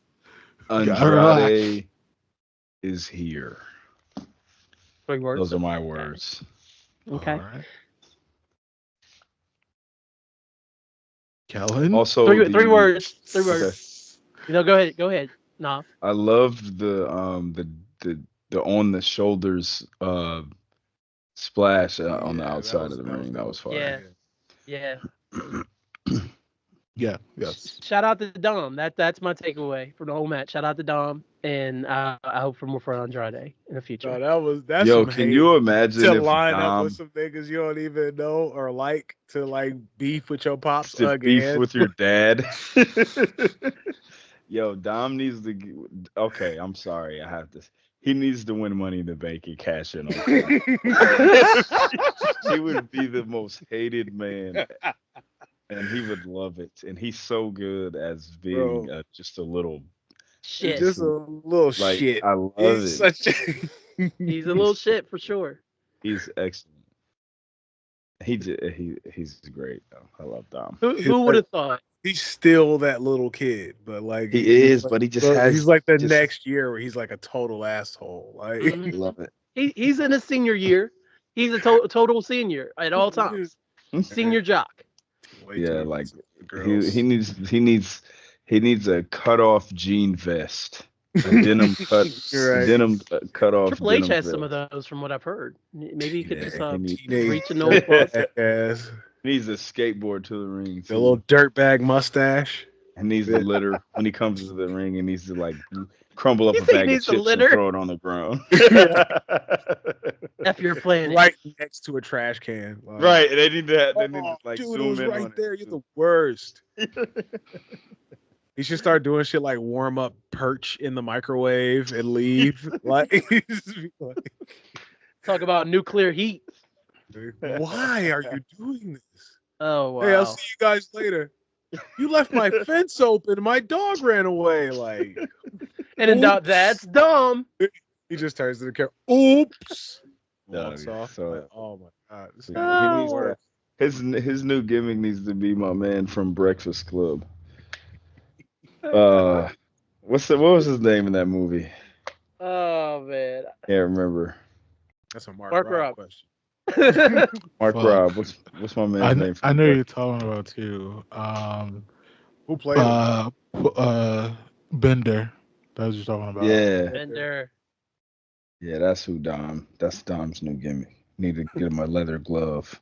Gotta relax. Andrade is here. 3 words. Those are my words. Okay. All right. Kellen. Also, 3 words. 3 Okay. words. Go ahead. Go ahead. Nah. I loved the on the shoulders splash on the outside of the ring. That was fire. Yeah. Yeah. Yes. Shout out to Dom. That's my takeaway from the whole match. Shout out to Dom, and I hope for more for Andrade in the future. That's Yo, some can hate you imagine to if line up Dom with some niggas you don't even know or like to like beef with your pops to again? beef with your dad? Yo, Dom needs to. Okay, I'm sorry. I have to. He needs to win Money in the Bank and cash in on Cody. He would be the most hated man, and he would love it. And he's so good as being just a little Shit. Just a little like. shit. I love He's it. such a He's a little shit for sure. He's excellent. He's great. Though. I love Dom. Who would have thought? he's still that little kid, but like He he's is, like, but he just has. he's like the just next year where he's like a total asshole. Like Mhm. love it. He's in his senior year. He's a total senior at all times. Senior jock. way Yeah, too like girls. he needs a cut off jean vest, a denim cut Right. denim cut off. Triple H denim has vest. some of those, from what I've heard. Maybe he could just he needs- reach in the old closet. Yes. needs a skateboard to the ring. The little dirtbag mustache. He needs the litter when he comes to the ring. He needs to like crumble up You a think he bag of needs the chips and litter? throw it on the ground. F your planet. Right next to a trash can. Like, Right, they need to. They need Oh, to like dude, it zoom was in right on there. it. You're the worst. He should start doing shit like warm up perch in the microwave and leave. like, Talk about nuclear heat. why are you doing this? Oh wow. Hey, I'll see you guys later. You left my fence open. My dog ran away. Like, And in doubt, oops. that's dumb. He just turns to the camera. Oops. No, Walks off. so- Like, oh my god. This Yeah, guy he needs Oh. to- his new gimmick needs to be my man from Breakfast Club. What was his name in that movie? Oh man. Can't remember. That's a Marc Mark Rob. Rob question. Marc Fuck. Rob. What's my man's name? I know you're talking about too. Who played him? Bender. That's what you're talking about. Yeah, Bender. yeah, that's who Dom. That's Dom's new gimmick. Need to get him a leather glove.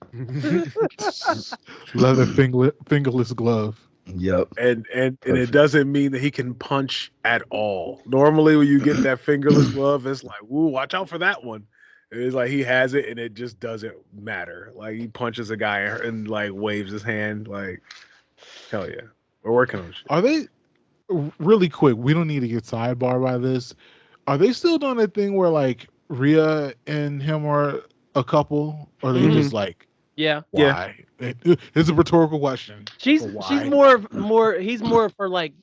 Leather fingerless glove. Yep. and it Perfect. doesn't mean that he can punch at all. Normally, when you get that fingerless glove, it's like, "Ooh, watch out for that one." It's like he has it and it just doesn't matter. Like he punches a guy and like waves his hand. Like, hell yeah, we're working on shit. Are they really quick? We don't need to get sidebar by this. Are they still doing that thing where like Rhea and him are a couple, or are they Mhm. just like Yeah. why? It's a rhetorical question. She's but why? she's more he's more for like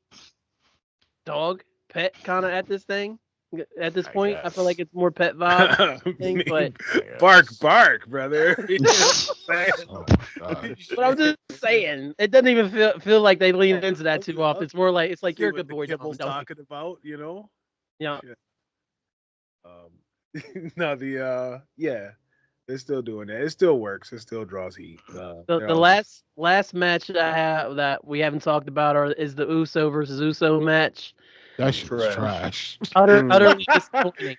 dog pet kind of at this thing. At this point, I feel like it's more pet vibe thing, but bark, brother. Oh my gosh. but I'm just saying it doesn't even feel like they lean into that too often. It's more like it's like See you're a what good the boy, Kibble's Dom. talking about, you know? Yeah. Shit. No, they're still doing that. It still works. It still draws heat. The last match I have that we haven't talked about is the Uso versus Uso match. That shit was trash. Utterly disappointing.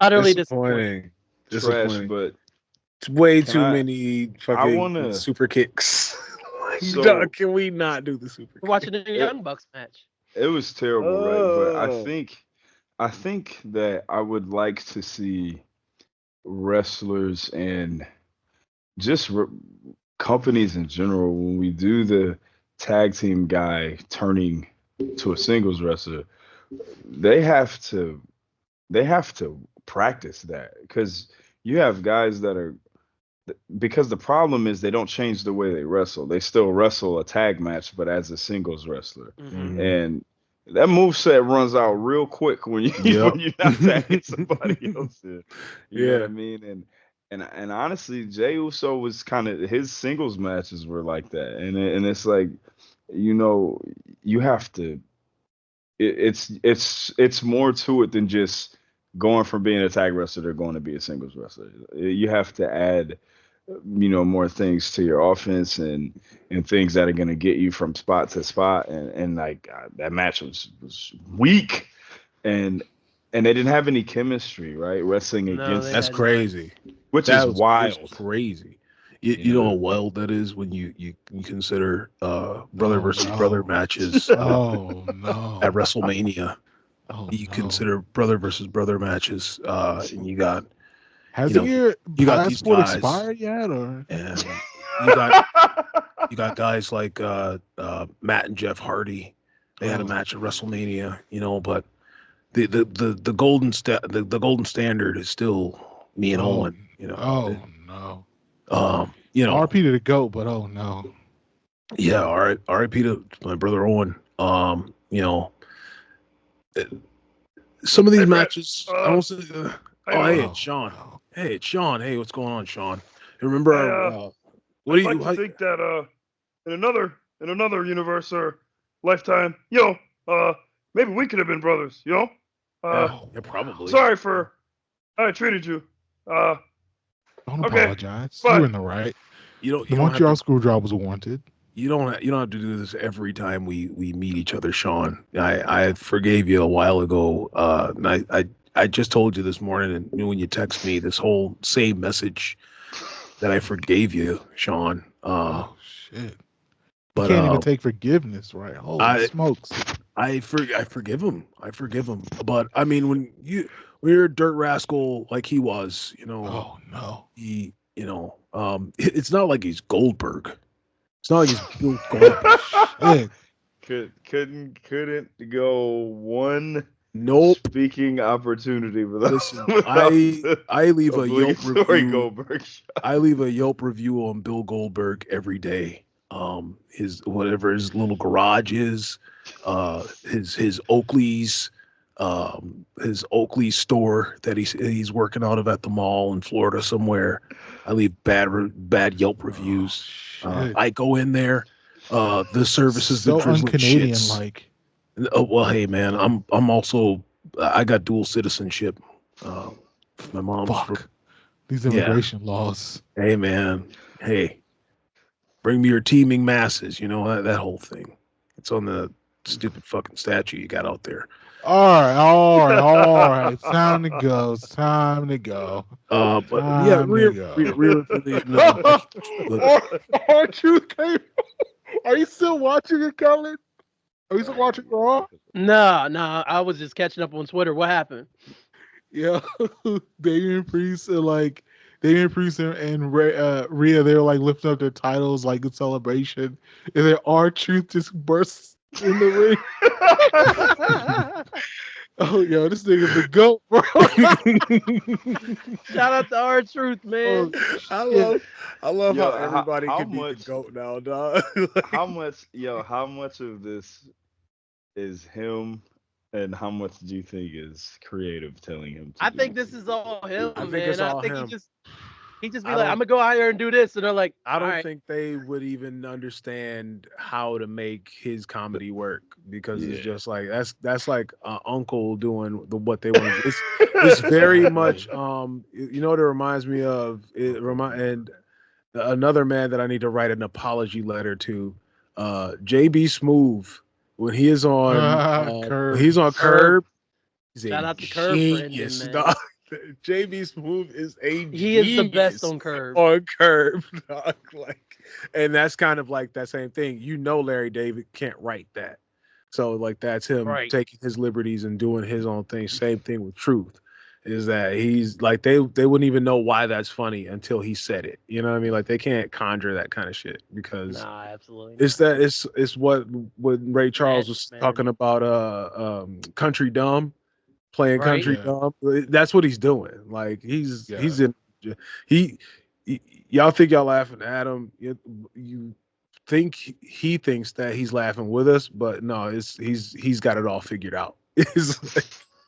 Utterly disappointing. Trash, but it's way Can too I- many I fucking wanna. super kicks. Like, So- dog, can we not do the super We're kick? watching the Young Bucks match. It was terrible, right? But Oh. I think that I would like to see wrestlers and just companies in general when we do the tag team guy turning to a singles wrestler, they have to practice that because you have guys that are because the problem is they don't change the way they wrestle. They still wrestle a tag match, but as a singles wrestler. Mhm. And that move set runs out real quick when you Yep. when you're not tagging somebody else in. You know what Yeah. I mean? And honestly, Jey Uso was kind of his singles matches were like that. And it's like, you know, you have to it's more to it than just going from being a tag wrestler to going to be a singles wrestler. You have to add more things to your offense and things that are going to get you from spot to spot and like that match was weak and they didn't have any chemistry, right, wrestling No, against they That's had crazy. which That is was wild. crazy. You know how wild that is when you consider brother versus brother matches Oh no. at WrestleMania. Oh You no. consider brother versus brother matches, and you got Has you know, your you got these passport guys. expired yet, or and you got guys like Matt and Jeff Hardy. They had a match at WrestleMania, but the golden standard is still me and Owen. Oh no. RP to the GOAT, but oh no. Yeah, RIP to my brother Owen. Some of these matches, I don't say. Hey, it's Sean. No. Hey, it's Sean. Hey, what's going on, Sean? Remember, what do you like to think that in another universe or lifetime, maybe we could have been brothers, yeah, probably. Sorry for how I treated you. Don't Okay, apologize. fine. You're in the right. You The don't have Montreal to, Screwjob was wanted. you don't have to do this every time we meet each other, Sean. I forgave you a while ago. And I just told you this morning, and when you text me this whole same message that I forgave you, Sean. Oh shit. But Can't even take forgiveness, right? Holy smokes. I forgive him. I forgive him. But I mean, when you're a dirt rascal like he was, Oh no. he, it's not like he's Goldberg. It's not like he's Bill Goldberg. Shit. couldn't go one Nope. speaking opportunity without, Listen, without I leave a Yelp obligatory review. Goldberg shot. I leave a Yelp review on Bill Goldberg every day. His whatever his little garage is, his Oakley's, his Oakley store that he's working out of at the mall in Florida somewhere. I leave bad Yelp reviews. I go in there. The service is so the drizzling un-Canadian shits. like. Oh, well, hey man, I'm also I got dual citizenship. My mom's from, These immigration laws. hey man, hey, bring me your teeming masses. That whole thing. It's on the stupid fucking statue you got out there. All right. It's time to go. It's time to go. But yeah, Aren't you? Are you still watching it, Kellen? Are you still watching Raw? No, I was just catching up on Twitter. What happened? Yeah, Damian Priest and Rhea, they were like lifting up their titles like in celebration, and then R-Truth just bursts in the ring. Oh, yo, this nigga's the GOAT, bro. Shout out to R-Truth, man. I love Yo, how everybody how can be the much? GOAT now, dog. How much of this is him, and how much do you think is creative telling him to I do think this is all him, I think man. it's I all think him. he just be I like, don't I'm gonna go out here and do this, and they're like, I don't all right. think they would even understand how to make his comedy work because it's just like that's like uncle doing what they want to do. It's very much you know what it reminds me of. And another man that I need to write an apology letter to, JB Smoove, when he is on Curb. he's on Curb. He's a Shout out to Curb for ending, genius, man. dog. JB Smoove is a He is the best genius on Curb. on Curb, dog. Like, and that's kind of like that same thing. You know, Larry David can't write that, so like that's him Right. taking his liberties and doing his own thing. Same thing with Truth, is that he's like they wouldn't even know why that's funny until he said it. You know what I mean? Like they can't conjure that kind of shit because Nah, absolutely. it's not. that it's what Ray Charles was Man. talking about. Country Dumb. Playing Right? country dumb. That's what he's doing. Like he's Yeah. he y'all think y'all laughing at him. You think he thinks that he's laughing with us, but no, he's got it all figured out.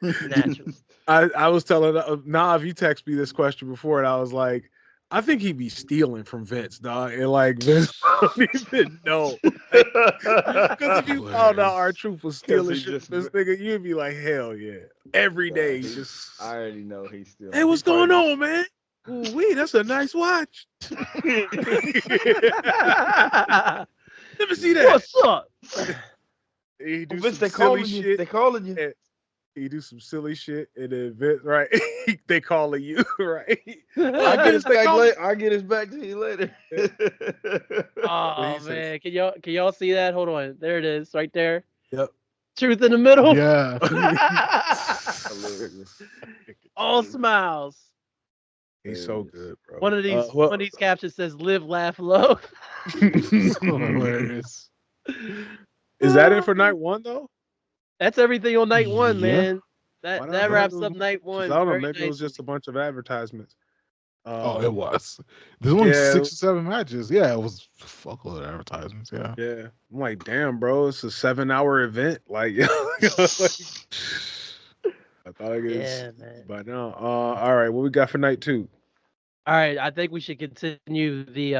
Naturally. I was telling Nav, you text me this question before, and I was like, I think he'd be stealing from Vince, dog, and like Vince don't even know. Because if you found out R-Truth was stealing he shit just- from this nigga, you'd be like, hell yeah. Every day, he just, I already know he's still. hey, what's going on, man? Ooh, wee, that's a nice watch. Let me see that. What's up? He do Vince, some they silly calling you. shit. They calling you. and He do some silly shit, and then Vince, right? They calling you, right? I get his Vince, they back call- later. I get his back to you later. Oh he says- man, can y'all see that? Hold on, there it is, right there. Yep. Truth in the middle. Yeah. Hilarious. All smiles. He's so good, bro. One of these captions says "Live, laugh, love." So hilarious. Is that it for night one though? That's everything on night one, Yeah. man. Why That not? wraps up night I one. don't know. very Maybe it was just nicely. a bunch of advertisements. Oh, it was. There's only yeah. 6 or 7 matches. Yeah, it was a fuckload of advertisements. Yeah. Yeah, I'm like, damn, bro, it's a 7-hour event. Like, like, I thought I could. Yeah, man. But no. All right, what we got for night two? All right, I think we should continue the.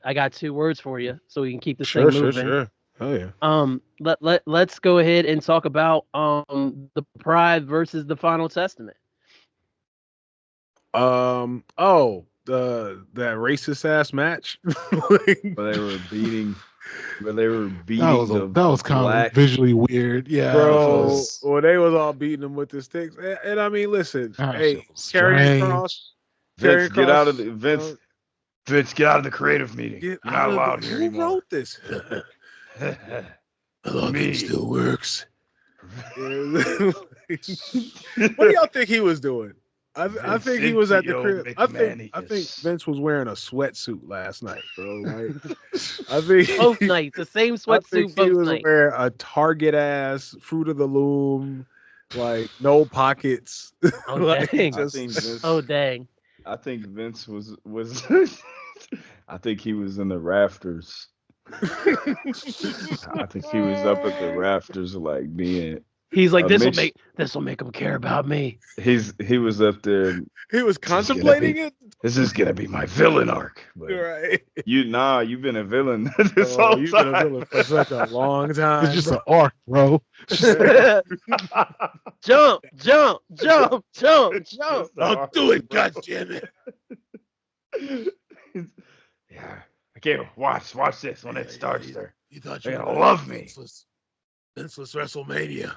I got 2 words for you, so we can keep this Sure, thing moving. sure. Oh yeah. Let's go ahead and talk about the Pride versus the Final Testament. Oh, that racist ass match. Where they were beating. Where they were beating That was kind black. of visually weird. Yeah. Bro, well, they was all beating him with the sticks, and I mean, listen, That hey, shit was carrying strange. cross, Vince, get out of the Vince. Vince. Vince, get out of the creative meeting. Get You're out not of allowed the, here who anymore. wrote this? Me. still works. What do y'all think he was doing? I think he was at the crib. I think Vince was wearing a sweatsuit last night, bro. Like, I think Both nights, the same I think sweatsuit he both was nights. wearing a Target ass Fruit of the Loom, like no pockets. Oh Like, dang! just- Dang! I think Vince was. I think he was in the rafters. I think he was up at the rafters, like being. He's like, a this will mix- make him care about me. He was up there. He was contemplating it. This is gonna be my villain arc. But Right. you've been a villain this whole You've time. been a villain for such a long time. It's just an arc, bro. Jump! I'll do it, goddammit. Yeah. Okay, watch this when it starts there. You thought They're you gonna were love me. Vinceless WrestleMania.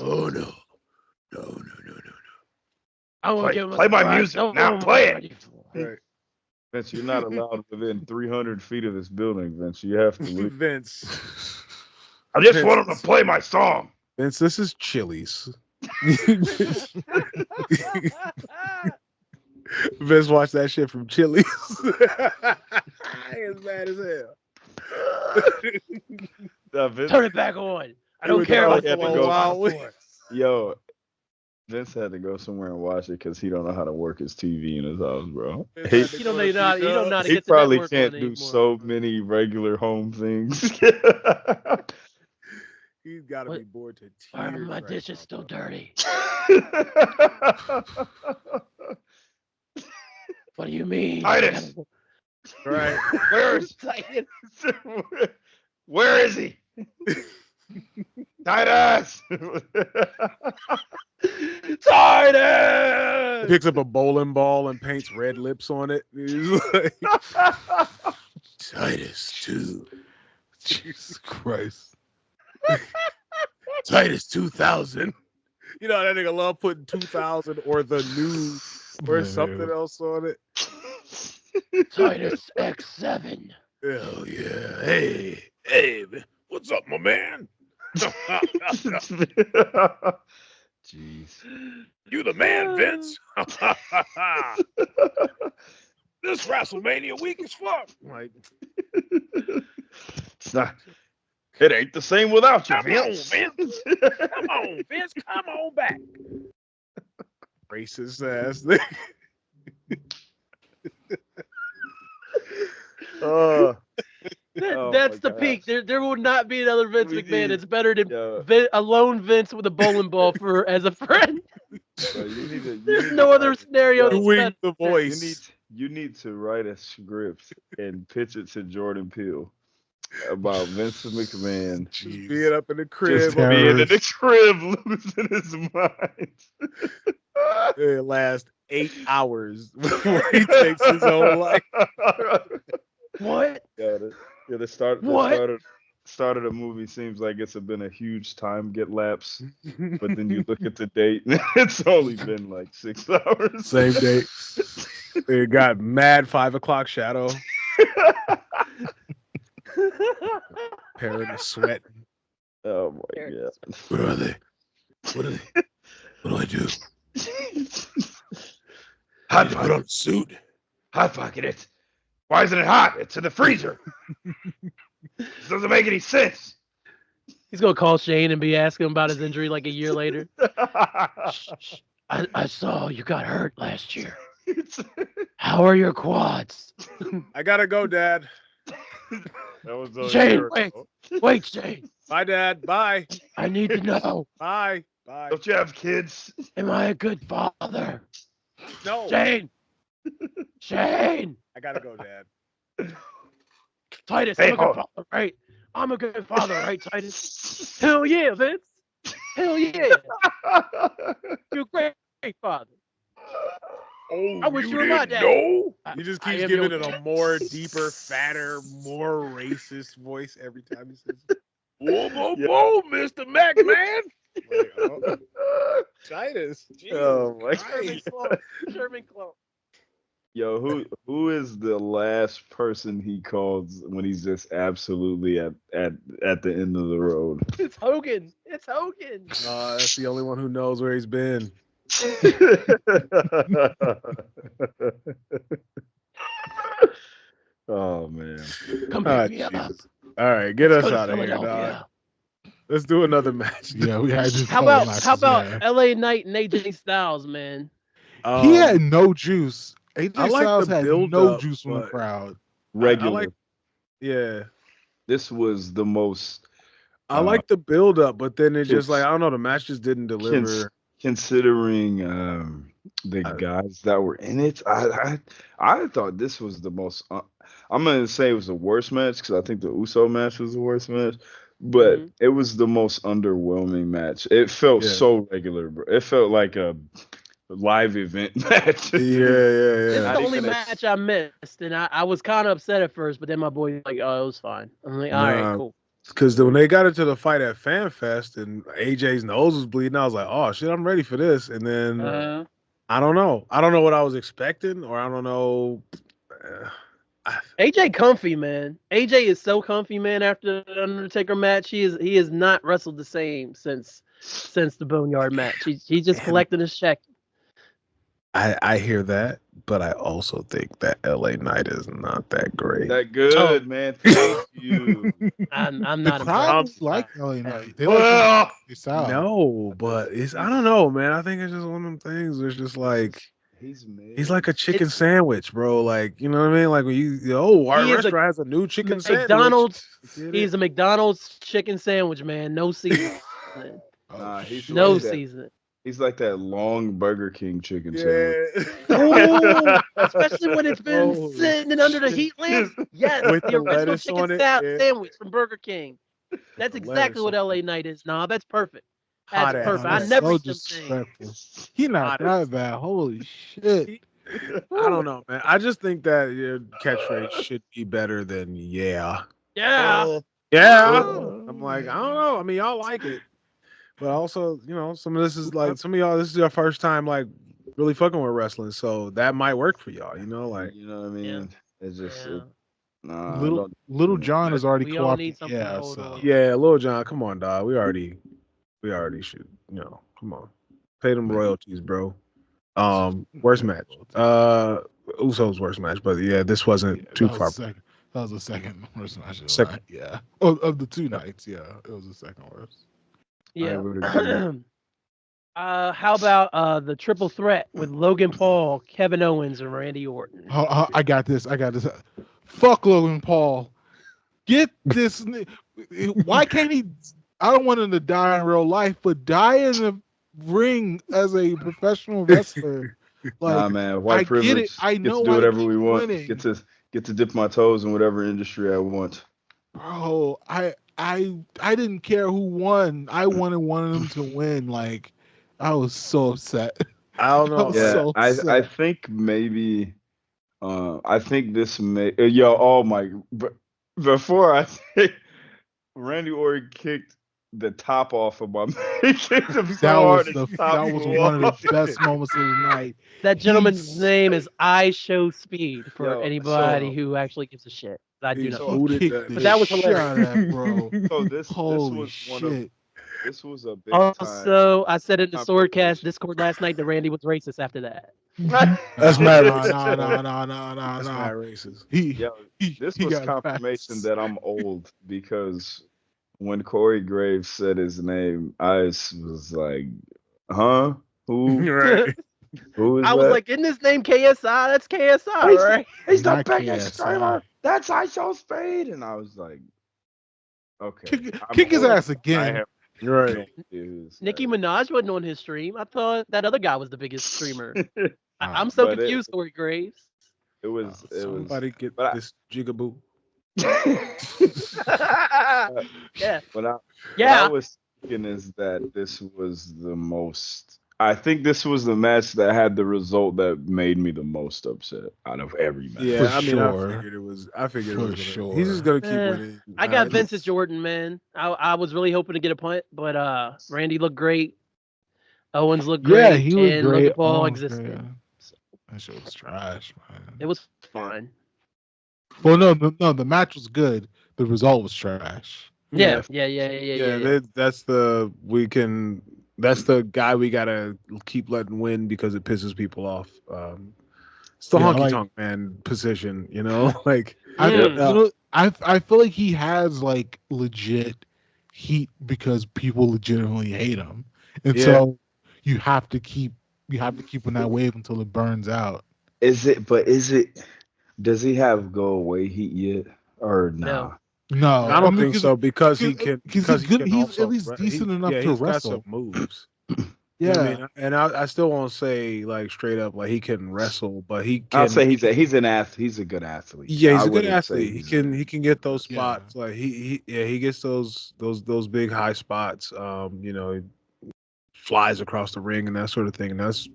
Oh no. No. I want to give him Play a my surprise. music. No, Now I'm play it. ready for Right. Vince, you're not allowed within 300 feet of this building, Vince. You have to leave. Vince. I just Vince, want him to play my song. Vince, this is Chili's. Vince watched that shit from Chili's. It's bad as hell. Turn it back on. I don't care about the Wild Wings. Yo, Vince had to go somewhere and watch it because he don't know how to work his TV in his house, bro. He don't know how to he get to probably network can't on do anymore. so many regular home things. He's got to be bored to tears. Why are my dishes still dirty? What do you mean? Titus! Right. Where's Titus? Where is he? Titus! Titus! Picks up a bowling ball and paints red lips on it. He's like, Titus 2. Jesus Christ. Titus 2000. You know, that nigga love putting 2000 or the new or something else on it. Titus X7. Hell yeah. Hey, what's up, my man? Jeez. You the man, Vince. This WrestleMania week is fuck. Like, It's not. It ain't the same without you, come on, Vince. Vince. Come on, Vince. Come on back. Racist ass thing. That's the peak. There will not be another Vince McMahon. It's better than Yeah. a lone Vince with a bowling ball as a friend. Bro, There's no other scenario that's Doing better. the voice. You need to write a script and pitch it to Jordan Peele about Vince McMahon Just being up in the crib. just being in the crib, losing his mind. It lasts 8 hours before he takes his own life. What? The start of the movie seems like it's been a huge time get lapse, but then you look at the date, it's only been like 6 hours. Same date. It got mad 5 o'clock shadow. Parent is sweating. Oh my god! Where are they? What are they? What do I do? Hot Put on a suit. Hot pocket it. Why isn't it hot? It's in the freezer. This doesn't make any sense. He's gonna call Shane and be asking him about his injury like a year later. I saw you got hurt last year. How are your quads? I gotta go, Dad. That was Shane, wait, Shane. Bye, Dad. Bye. I need to know. Bye. Bye. Don't you have kids? Am I a good father? No. Shane. Shane. I gotta go, Dad. Titus, Hey, I'm a good father, right? I'm a good father, right, Titus? Hell yeah, Vince. Hell yeah. You're a great father. Oh, I wish you were my dad. No. He just I keeps am giving your it a dad. more deeper, fatter, more racist voice every time he says it. Whoa, Mr. McMahon. Like, oh. Titus. Jesus Oh my Christ. Sherman Clone. Yo, who is the last person he calls when he's just absolutely at the end of the road? It's Hogan. It's Hogan. That's the only one who knows where he's been. Oh man. Come pick me up. All right, get us Go to out of here, dog. Philadelphia. Let's do another match. Yeah, we had just How about LA Knight and AJ Styles, man? He had no juice. AJ I like Styles the had build no up, juice from the but- crowd. Regular. Yeah. This was the most I like the build up, but then it just It's- like I don't know, the match just didn't deliver. considering the guys that were in it. I thought this was the most. I'm gonna say it was the worst match because I think the Uso match was the worst match, but it was the most underwhelming match. It felt so regular, bro. It felt like a live event match. Yeah. It's the only match I missed, and I was kind of upset at first, but then my boy was like, "Oh, it was fine." I'm like, "All right, cool." Because when they got into the fight at FanFest and AJ's nose was bleeding, I was like, "Oh shit, I'm ready for this." And then I don't know. I don't know what I was expecting, or I don't know. AJ comfy, man. AJ is so comfy, man. After the Undertaker match, he has not wrestled the same since the Boneyard match. He's just collecting his check. I hear that, but I also think that LA Knight is not that great. That good, man. Thank you. I'm The not crowd impressed. like LA Knight. They Well, like the South. No, but it's I don't know, man. I think it's just one of them things. It's just like he's mid. he's like a chicken It's- sandwich, bro. Like you know what I mean? Like when our He is a restaurant has a new chicken sandwich. McDonald's. Get He's it? a McDonald's chicken sandwich, man. No seasoning. Oh, Nah, he's shit. No like that. seasoning. He's like that long Burger King chicken sandwich. Yeah. Oh, especially when it's been Oh, sitting under the heat lamp. Yes, with the the original lettuce chicken on it. Yeah. sandwich from Burger King. That's The exactly lettuce what on LA it. Knight is. Nah, that's perfect. That's Hot ass perfect. Oh, I that's lettuce. never so eat them things. disrespectful. He not Hot that bad. Holy shit. I don't know, man. I just think that your catchphrase should be better than yeah. Yeah. Yeah. Oh. I'm like, I don't know. I mean, y'all like it. But also, some of this is like some of y'all, this is your first time like really fucking with wrestling. So that might work for y'all, like You know what I mean? It's just Yeah. nah, I Little don't. Little John is already We all co-opting. need something to Yeah, hold so on. yeah, Lil John, come on, dog. We already should, come on. Pay them royalties, bro. Worst match. Uso's worst match, but yeah, this wasn't Yeah, too that was far. the second. That was the second worst match of the Second. night. Yeah, of the two nights. Yeah, it was the second worst. I Yeah. would agree. How about the triple threat with Logan Paul, Kevin Owens, and Randy Orton? I got this. Fuck Logan Paul. Get this. Why can't he? I don't want him to die in real life, but die in the ring as a professional wrestler. Like, Nah, man, I white get it. privilege. I Get know to do why he whatever keeps we want. winning. Get to dip my toes in whatever industry I want. Bro, I didn't care who won. I wanted one of them to win. Like, I was so upset. I don't I know. was Like, Yeah, so I upset. think maybe I think this may yo oh my before I say Randy Orton kicked the top off of my man. He kicked him so hard his top That was flew one of off. the best moments of the night. That gentleman's He's name is I Show Speed for Yo, anybody so who actually gives a shit. I do he not he fuck with booted him. kicked the, the But that was shit hilarious. out of that, bro. so this Holy was one of shit. this was a big time Also, I said in the Swordcast confrontation. Discord last night that Randy was racist after that. That's mad Nah, racist, nah, bro. nah, nah, nah, nah, That's nah. mad racist. He Yo, he this he was got confirmation facts. that I'm old because when Corey Graves said his name, was like, "Huh? Who? Right. Who is I was that?" like, isn't his name KSI? That's KSI, He's the, right? he's the Not biggest KSI. streamer. That's I Show Spade. And I was like, okay, I'm Kick his old. ass I again. have no Right. idea who this guy Nicki Minaj wasn't on his stream. I thought that other guy was the biggest streamer. is. I'm so But confused, Corey Graves. it was, Somebody get but this jigaboo. Yeah. what I what I Yeah. was thinking is that this was the most. I think this was the match that had the result that made me the most upset out of every match. For Yeah, I mean, sure. I figured it For was gonna. He's just sure. gonna keep winning. I got Vince's Jordan, man. I was really hoping to get a punt, but Randy looked great. Owens looked Yeah, great, he was and Logan great. Paul Oh, yeah. existed. So That shit was trash, it man. was fun. Well, no, the match was good. The result was trash. Yeah, Yeah, yeah. that's the guy we gotta keep letting win because it pisses people off. It's the Yeah, honky like tonk man position, like I, Yep. Mm. you know, I feel like he has like legit heat because people legitimately hate him, and yeah. so you have to keep on that wave until it burns out. Is it? But is it? Does he have go away heat yet or No, nah? No, I no. I don't mean think so because he can he's good. He's at also least decent enough to he's got some wrestle. moves. You know what I Yeah, mean? And I still won't say like straight up like he can wrestle, but he I'll can say he's an athlete. He's a good athlete. yeah, I he's a good wouldn't say athlete. he's He can get those yeah. spots. Like he gets those big high spots. He flies across the ring and that sort of thing. And that's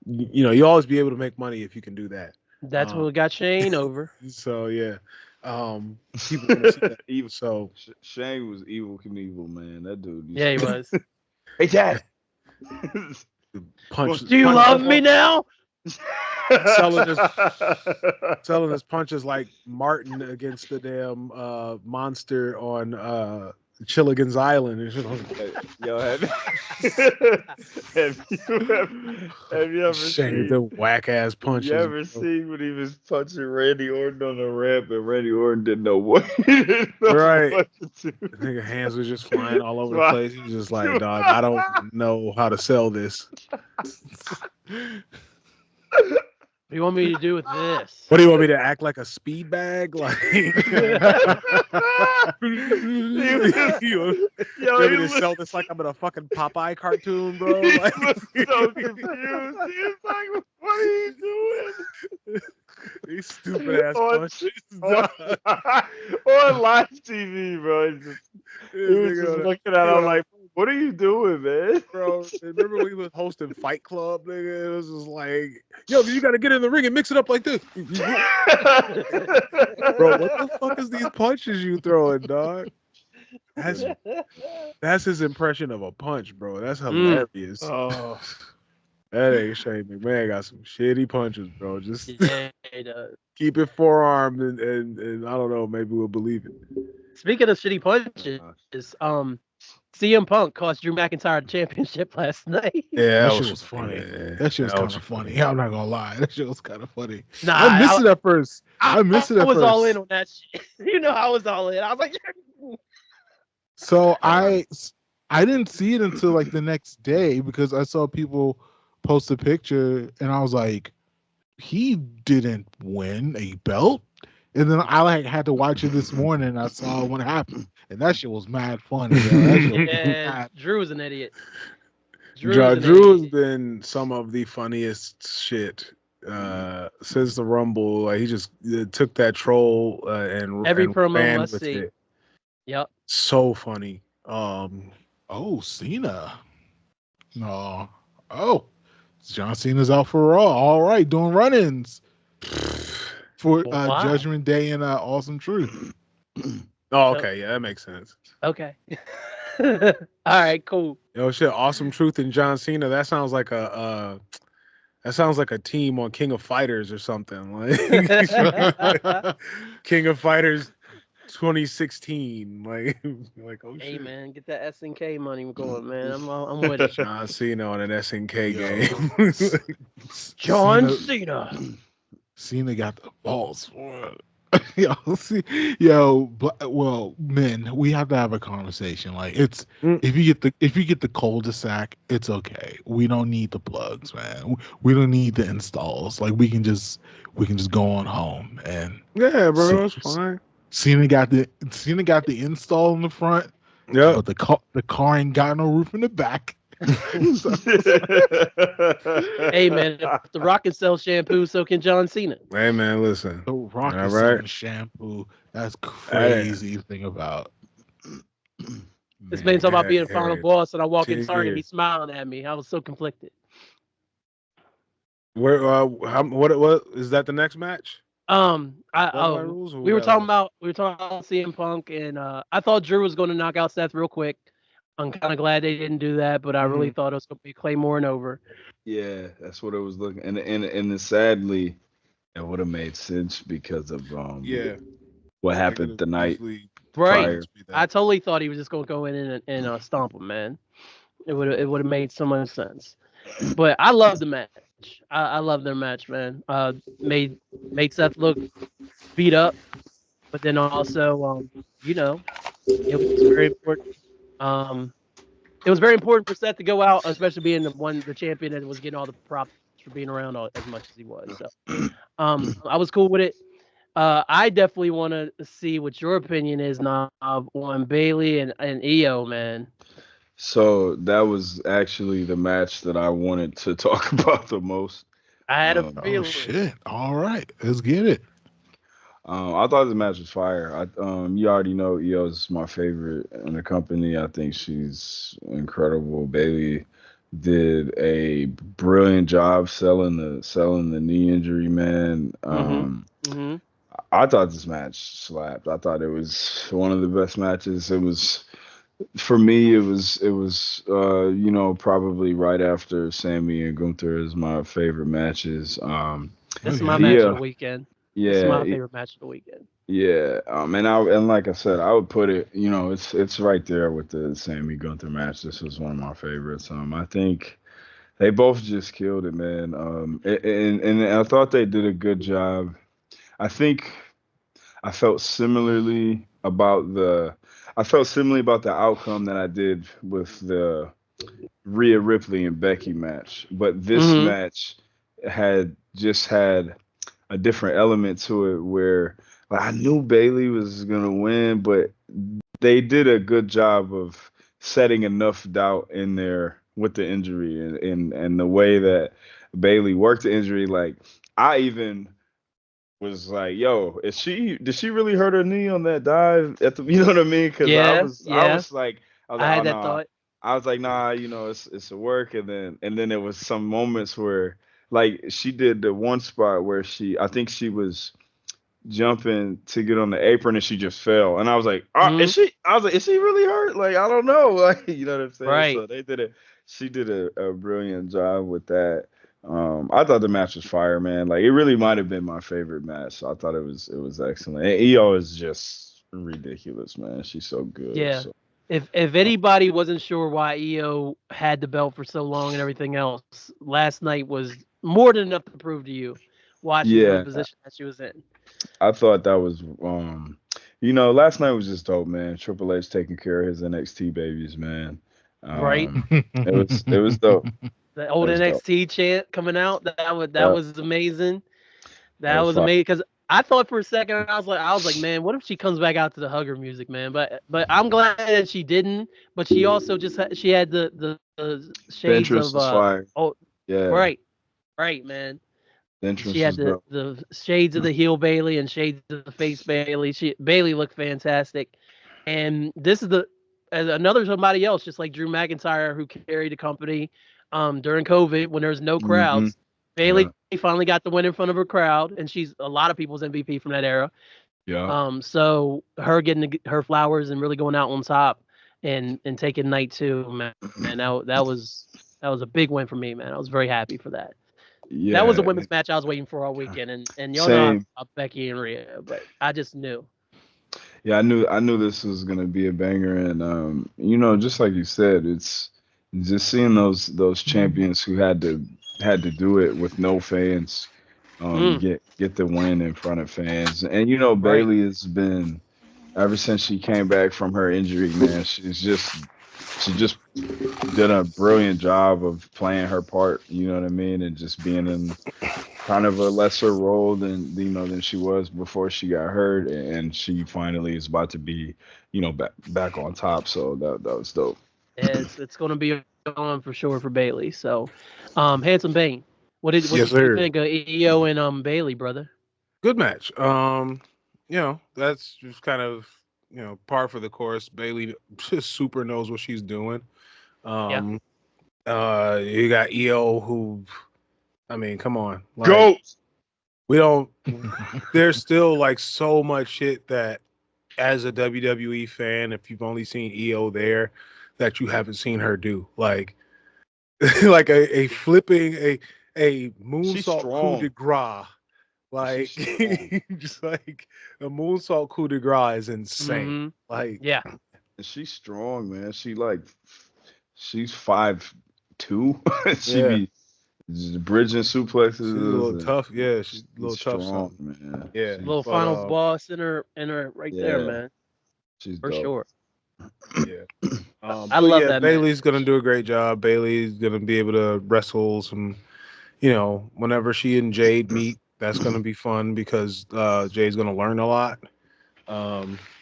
you always be able to make money if you can do that. That's Um what got Shane over. so yeah. People want to see that. evil. So Shane was evil Knievel, man. That dude Yeah, he used to. was. Hey, Dad. punch Do you love me now? selling his punches like Martin against the damn monster on Chilligan's Island. And shit. Yo, have you ever Shane, seen? the whack ass punches. You ever seen when he was punching Randy Orton on the ramp and Randy Orton didn't know what he didn't know Right. what to do? I think hands was just flying all over the place. He was just like, dog, I don't know how to sell this. What do you want me to do with this? What do you want me to act like a speed bag? Like you want me to sell this like I'm in a fucking Popeye cartoon, bro? Like, He was so confused. He was like, "What are you doing?" These stupid ass punches. On live TV, bro. He was just looking at him like, "What are you doing, man?" Bro, remember when he was hosting Fight Club, nigga? It was just like, yo, you got to get in the ring and mix it up like this. Bro, what the fuck is these punches you throwing, dog? That's his impression of a punch, bro. That's hilarious. Oh, That ain't Shane McMahon got some shitty punches, bro. Just Yeah, he does. keep it forearmed and I don't know, maybe we'll believe it. Speaking of shitty punches, CM Punk cost Drew McIntyre the championship last night. Yeah, that shit was funny. That shit was kind of funny. I'm not gonna lie. That shit was kind of funny. Nah, I missed it at first. I missed it at I was first. all in on that shit. You know, I was all in. I was like, So I didn't see it until like the next day because I saw people post a picture and I was like, he didn't win a belt. And then I like had to watch it this morning and I saw what happened. And that shit was mad funny. Yo. That shit was yeah, mad. Drew's an idiot. Drew has been some of the funniest shit since the Rumble. Like, he just took that troll and Every promo ran must with see. it. Yep. So funny. Oh, Cena. No. Oh, John Cena's out for Raw. All right, doing run-ins for Wow. Judgment Day and Awesome Truth. Oh, okay, yeah, that makes sense. Okay. All right, cool. Yo, shit, Awesome Truth and John Cena. That sounds like a team on King of Fighters or something. Like King of Fighters 2016. Like oh Hey shit. man, get that SNK money going, man. I'm with it. John Cena on an SNK game. John Cena. Cena got the balls for it. Well, men, we have to have a conversation. Like, it's if you get the cul-de-sac, it's okay. We don't need the plugs, man. We don't need the installs. Like, we can just go on home and Yeah, bro, it's fine. Cena got the install in the front. Yeah, but the car ain't got no roof in the back. Hey man, if the Rock can sell shampoo, so can John Cena. Hey man, listen. The Rock All is right. selling shampoo. That's crazy to think about. This man talking about being yeah, final boss, and I walk in 10 Target and years. he's smiling at me. I was so conflicted. What is that the next match? We were talking about CM Punk, and I thought Drew was going to knock out Seth real quick. I'm kind of glad they didn't do that, but I really thought it was going to be Claymore and over. Yeah, that's what it was looking. And sadly, it would have made sense because of what happened the night prior. I totally thought he was just going to go in and stomp him, man. It would have made so much sense. But I love the match. I love their match, man. Made Seth look beat up, but then also, it was very important. It was very important for Seth to go out, especially being the champion that was getting all the props for being around as much as he was. So, I was cool with it. I definitely want to see what your opinion is now on Bailey and Io, man. So that was actually the match that I wanted to talk about the most. I had a feeling. Oh shit! All right, let's get it. I thought the match was fire. You already know Io is my favorite in the company. I think she's incredible. Bailey did a brilliant job selling the knee injury, man. I thought this match slapped. I thought it was one of the best matches. It was, for me, it was probably right after Sammy and Gunther is my favorite matches. This is my match of the weekend. Yeah, this is my favorite match of the weekend. Yeah, and like I said, I would put it, it's right there with the Sammy Gunther match. This was one of my favorites. I think they both just killed it, man. And I thought they did a good job. I think I felt similarly about the I felt similarly about the outcome that I did with the Rhea Ripley and Becky match, but this Hmm. match had a different element to it where like, I knew Bailey was gonna win, but they did a good job of setting enough doubt in there with the injury and the way that Bailey worked the injury. Like I even was like, "Yo, did she really hurt her knee on that dive at the?" You know what I mean? Because Yeah, I yeah. was like, I "Oh had that no," thought. I was like, "Nah, it's a work." And then there was some moments where like she did the one spot where I think she was jumping to get on the apron and she just fell. And I was like, Hmm. is she really hurt? Like, I don't know. Like, you know what I'm saying? Right. So she did a brilliant job with that. I thought the match was fire, man. Like, it really might have been my favorite match. So I thought it was excellent. And EO is just ridiculous, man. She's so good. Yeah. So If anybody wasn't sure why EO had the belt for so long and everything else, last night was more than enough to prove to you why she's in the yeah, position that she was in. I thought that was last night was just dope, man. Triple H taking care of his NXT babies, man. Right. It was dope. The It old was dope. NXT chant coming out, that Yeah, was amazing. that That was was fire. amazing because I thought for a second I was like, man, what if she comes back out to the hugger music, man? But I'm glad that she didn't. But she also she had the shades Ventress of was fire. oh Yeah, right, right, man. She Ventress had was dope. the shades of the heel Bailey and shades of the face Bailey. Bailey looked fantastic, and this is as another somebody else, just like Drew McIntyre, who carried the company during COVID when there was no Hmm. crowds. Bailey Yeah, finally got the win in front of her crowd, and she's a lot of people's MVP from that era. yeah, So her getting her flowers and really going out on top and taking night two, man, that was a big win for me, man. I was very happy for that. That was a yeah. women's match I was waiting for all weekend, and y'all know I Same. love Becky and Rhea, but I just knew. Yeah, I knew this was gonna be a banger, and just like you said, it's just seeing those champions who had to do it with no fans, Mm, get the win in front of fans, and right. Bailey has been ever since she came back from her injury, man. She just did a brilliant job of playing her part. You know what I mean, and just being in kind of a lesser role than she was before she got hurt, and she finally is about to be back on top. So that was dope. It's going to be on for sure for Bailey. So, handsome Bane, what Yes, did you sir. think of EO and Bailey, brother? Good match. That's just kind of par for the course. Bailey just super knows what she's doing. Yeah. Um, you got EO who, I mean, come on, like Go. we don't. There's still like so much shit that as a WWE fan, if you've only seen EO there, that you haven't seen her do. Like like a flipping a She's moonsault coup de strong. grace. She's Like strong. just like a moonsault coup de grace is insane. Mm-hmm. Like Yeah. And she's strong, man. She's 5'2". She yeah, be bridging she's a suplexes little and tough. Yeah, she's a she's little tough strong, something. man. Yeah, Little but final boss in her right there, Yeah, man, she's for dope. sure. yeah. I But love yeah, that match. Bailey's gonna do a great job. Bailey's gonna be able to wrestle some. Whenever she and Jade meet, that's gonna be fun because Jade's gonna learn a lot.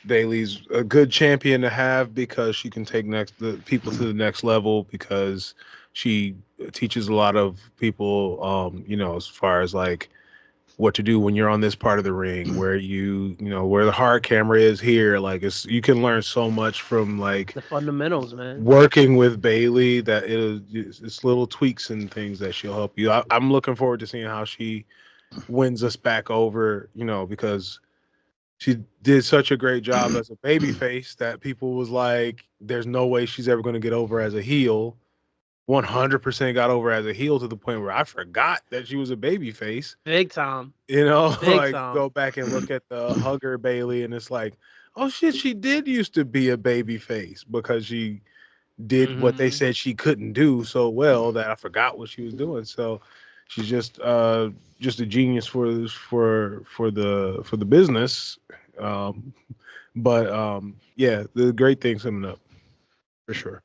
Bailey's a good champion to have because she can take the people to the next level because she teaches a lot of people, as far as like what to do when you're on this part of the ring where where the hard camera is here. Like you can learn so much from like The fundamentals, man. working with Bailey that it's little tweaks and things that she'll help you. I'm looking forward to seeing how she wins us back over, because she did such a great job as a baby face that people was like, there's no way she's ever going to get over as a heel. 100% got over as a heel to the point where I forgot that she was a baby face. Big time. You know, Big like time. go back and look at the Hugger Bailey, and it's like, oh shit, she did used to be a baby face because she did what they said she couldn't do so well that I forgot what she was doing. So she's just a genius for the business. Yeah, the great things coming up for sure.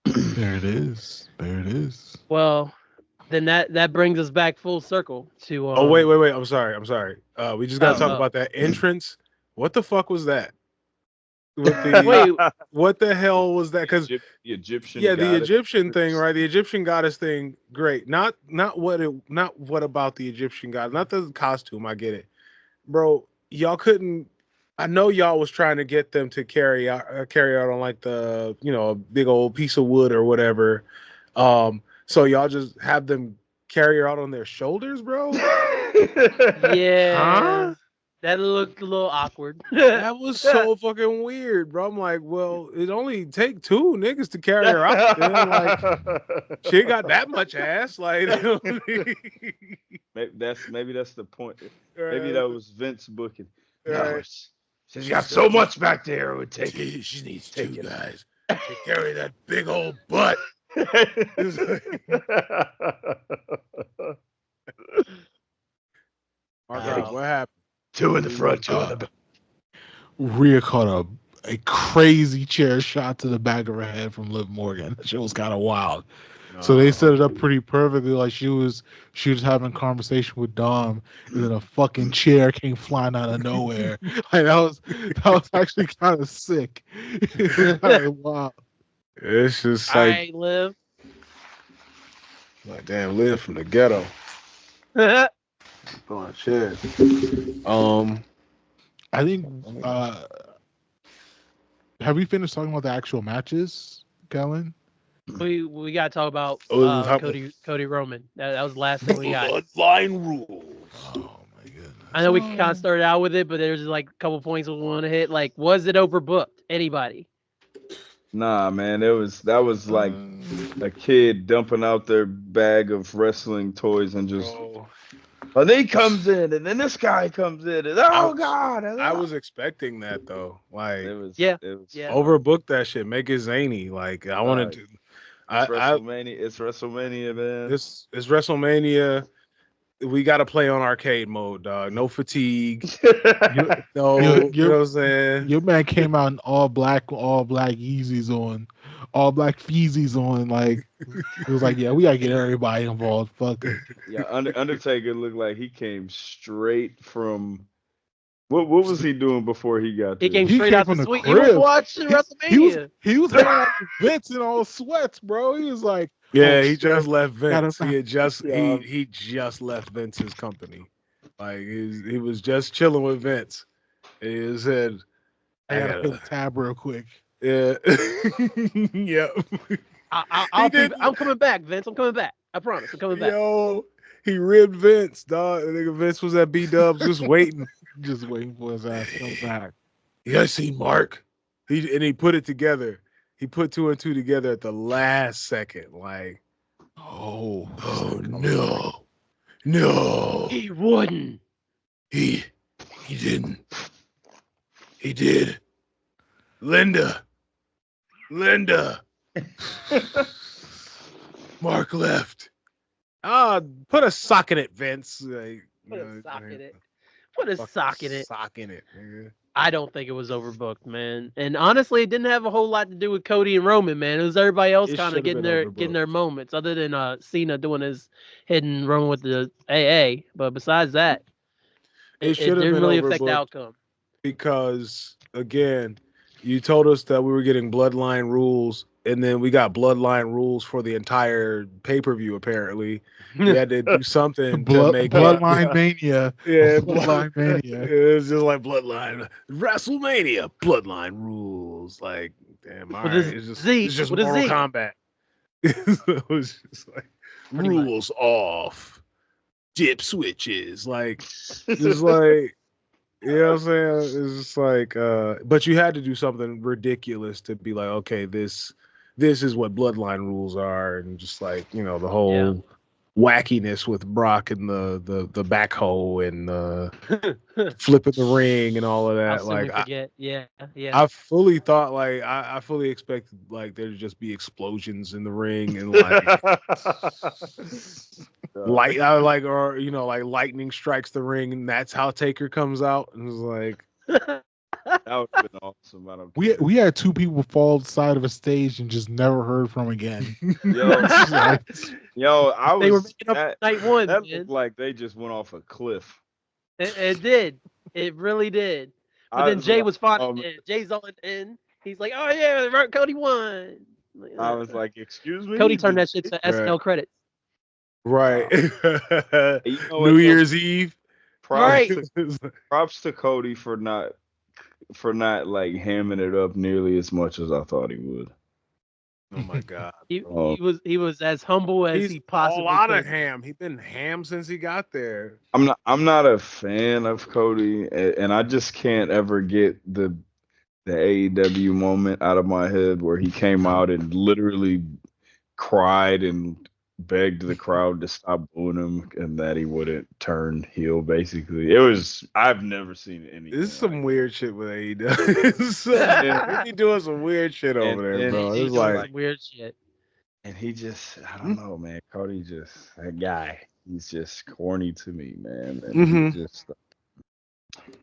There it is. There it is. Well, then that brings us back full circle to. Oh wait. I'm sorry. We just gotta talk about that entrance. What the fuck was that? Wait, What the hell was that? Because the Egyptian, the Egyptian thing, right? The Egyptian goddess thing, great. Not what about the Egyptian god? Not the costume. I get it, bro. Y'all couldn't. I know y'all was trying to get them to carry out on like the a big old piece of wood or whatever. So y'all just have them carry her out on their shoulders, bro. yeah. Huh? That looked a little awkward. That was so fucking weird, bro. I'm like, well, it only take 2 niggas to carry her out. Then, like, she ain't got that much ass. Like, maybe that's the point. Maybe that was Vince booking. Right. She's got so much back there. It would take She needs take 2 it. guys to carry that big old butt. Mark, what happened? 2 in the front, 2 in the back. Rhea caught a crazy chair shot to the back of her head from Liv Morgan. That shit was kind of wild. So they set it up pretty perfectly. Like she was having a conversation with Dom, and then a fucking chair came flying out of nowhere. Like that was actually kind of sick. It was kind of wild. It's just All like, right, Liv. like damn, Liv from the ghetto. Oh shit. I think. Have we finished talking about the actual matches, Kellen? We gotta talk about Cody Roman. That was the last thing we got. Bloodline rules. Oh my goodness. I know we kind of started out with it, but there's like a couple points we want to hit. Like, was it overbooked? Anybody? Nah, man, that was like a kid dumping out their bag of wrestling toys and just. Well, he comes in, and then this guy comes in, and God! I was expecting that though. Like, It was overbook that shit, make it zany. Like, I wanted to. WrestleMania. It's WrestleMania, man. It's WrestleMania. We got to play on arcade mode, dog. No fatigue. You know what I'm saying? Your man came out in all black Yeezys on, all black Feezies on. Like it was like, yeah, we gotta get everybody involved. Fuck it. Yeah, Undertaker looked like he came straight from. What was he doing before he got there? He came straight out from the the suite. crib. He was watching WrestleMania. He was hanging out with Vince in all sweats, bro. He was like, yeah, he just left Vince. Gotta- He had just he just left Vince's company. Like he was just chilling with Vince. He said, I gotta pay the tab real quick. Yeah. Yep. I'm coming back, Vince. I'm coming back. I promise. I'm coming back. Yo, he ribbed Vince, dog. I think Vince was at B-Dubs just waiting. Just waiting for his ass to come back. Yeah, I see Mark. He put it together. He put 2 and 2 together at the last second. Like, oh no. He wouldn't. He didn't. He did. Linda. Mark left. Put a sock in it, Vince. Like, Put a sock in it. Put a sock in it. Sock in it, nigga. I don't think it was overbooked, man. And honestly, it didn't have a whole lot to do with Cody and Roman, man. It was everybody else It kind of should've getting their moments, other than Cena doing his hidden Roman with the AA. But besides that, it should have didn't been really affect the overbooked outcome. because again, you told us that we were getting bloodline rules, and then we got bloodline rules for the entire pay-per-view. Apparently, we had to do something to make Bloodline Mania. Yeah, Bloodline Mania. It was just like Bloodline WrestleMania bloodline rules. Like, damn, all right, it's just Mortal Kombat. It was just like rules off, dip switches, like just like, you know what I'm saying? It's just like, but you had to do something ridiculous to be like, okay, this this is what bloodline rules are, and just like the whole wackiness with Brock and the backhoe and flipping the ring and all of that. I'll soon Like forget. Yeah. I fully thought I fully expected like there to just be explosions in the ring and like or like lightning strikes the ring and that's how Taker comes out and it's like that would have been awesome. I don't care. We had two people fall side of a stage and just never heard from again. Yo, I was. They were making up night one. That looked like they just went off a cliff. It did. It really did. But then Jay was fine. Jay's all in. He's like, "Oh yeah, Cody won." I was like, "Excuse me." Cody turned that shit to SNL credits. Right. New Year's Eve. Props to Cody for not like hamming it up nearly as much as I thought he would. Oh my god. He was as humble as he possibly could. A lot of ham. He's been ham since he got there. I'm not a fan of Cody, and I just can't ever get the AEW moment out of my head where he came out and literally cried and begged the crowd to stop booing him and that he wouldn't turn heel. Basically, I've never seen anything. This is some weird shit with AEW. He doing some weird shit over there, bro. It's like weird shit. And he just, I don't know, man. Cody that guy. He's just corny to me, man. And he just,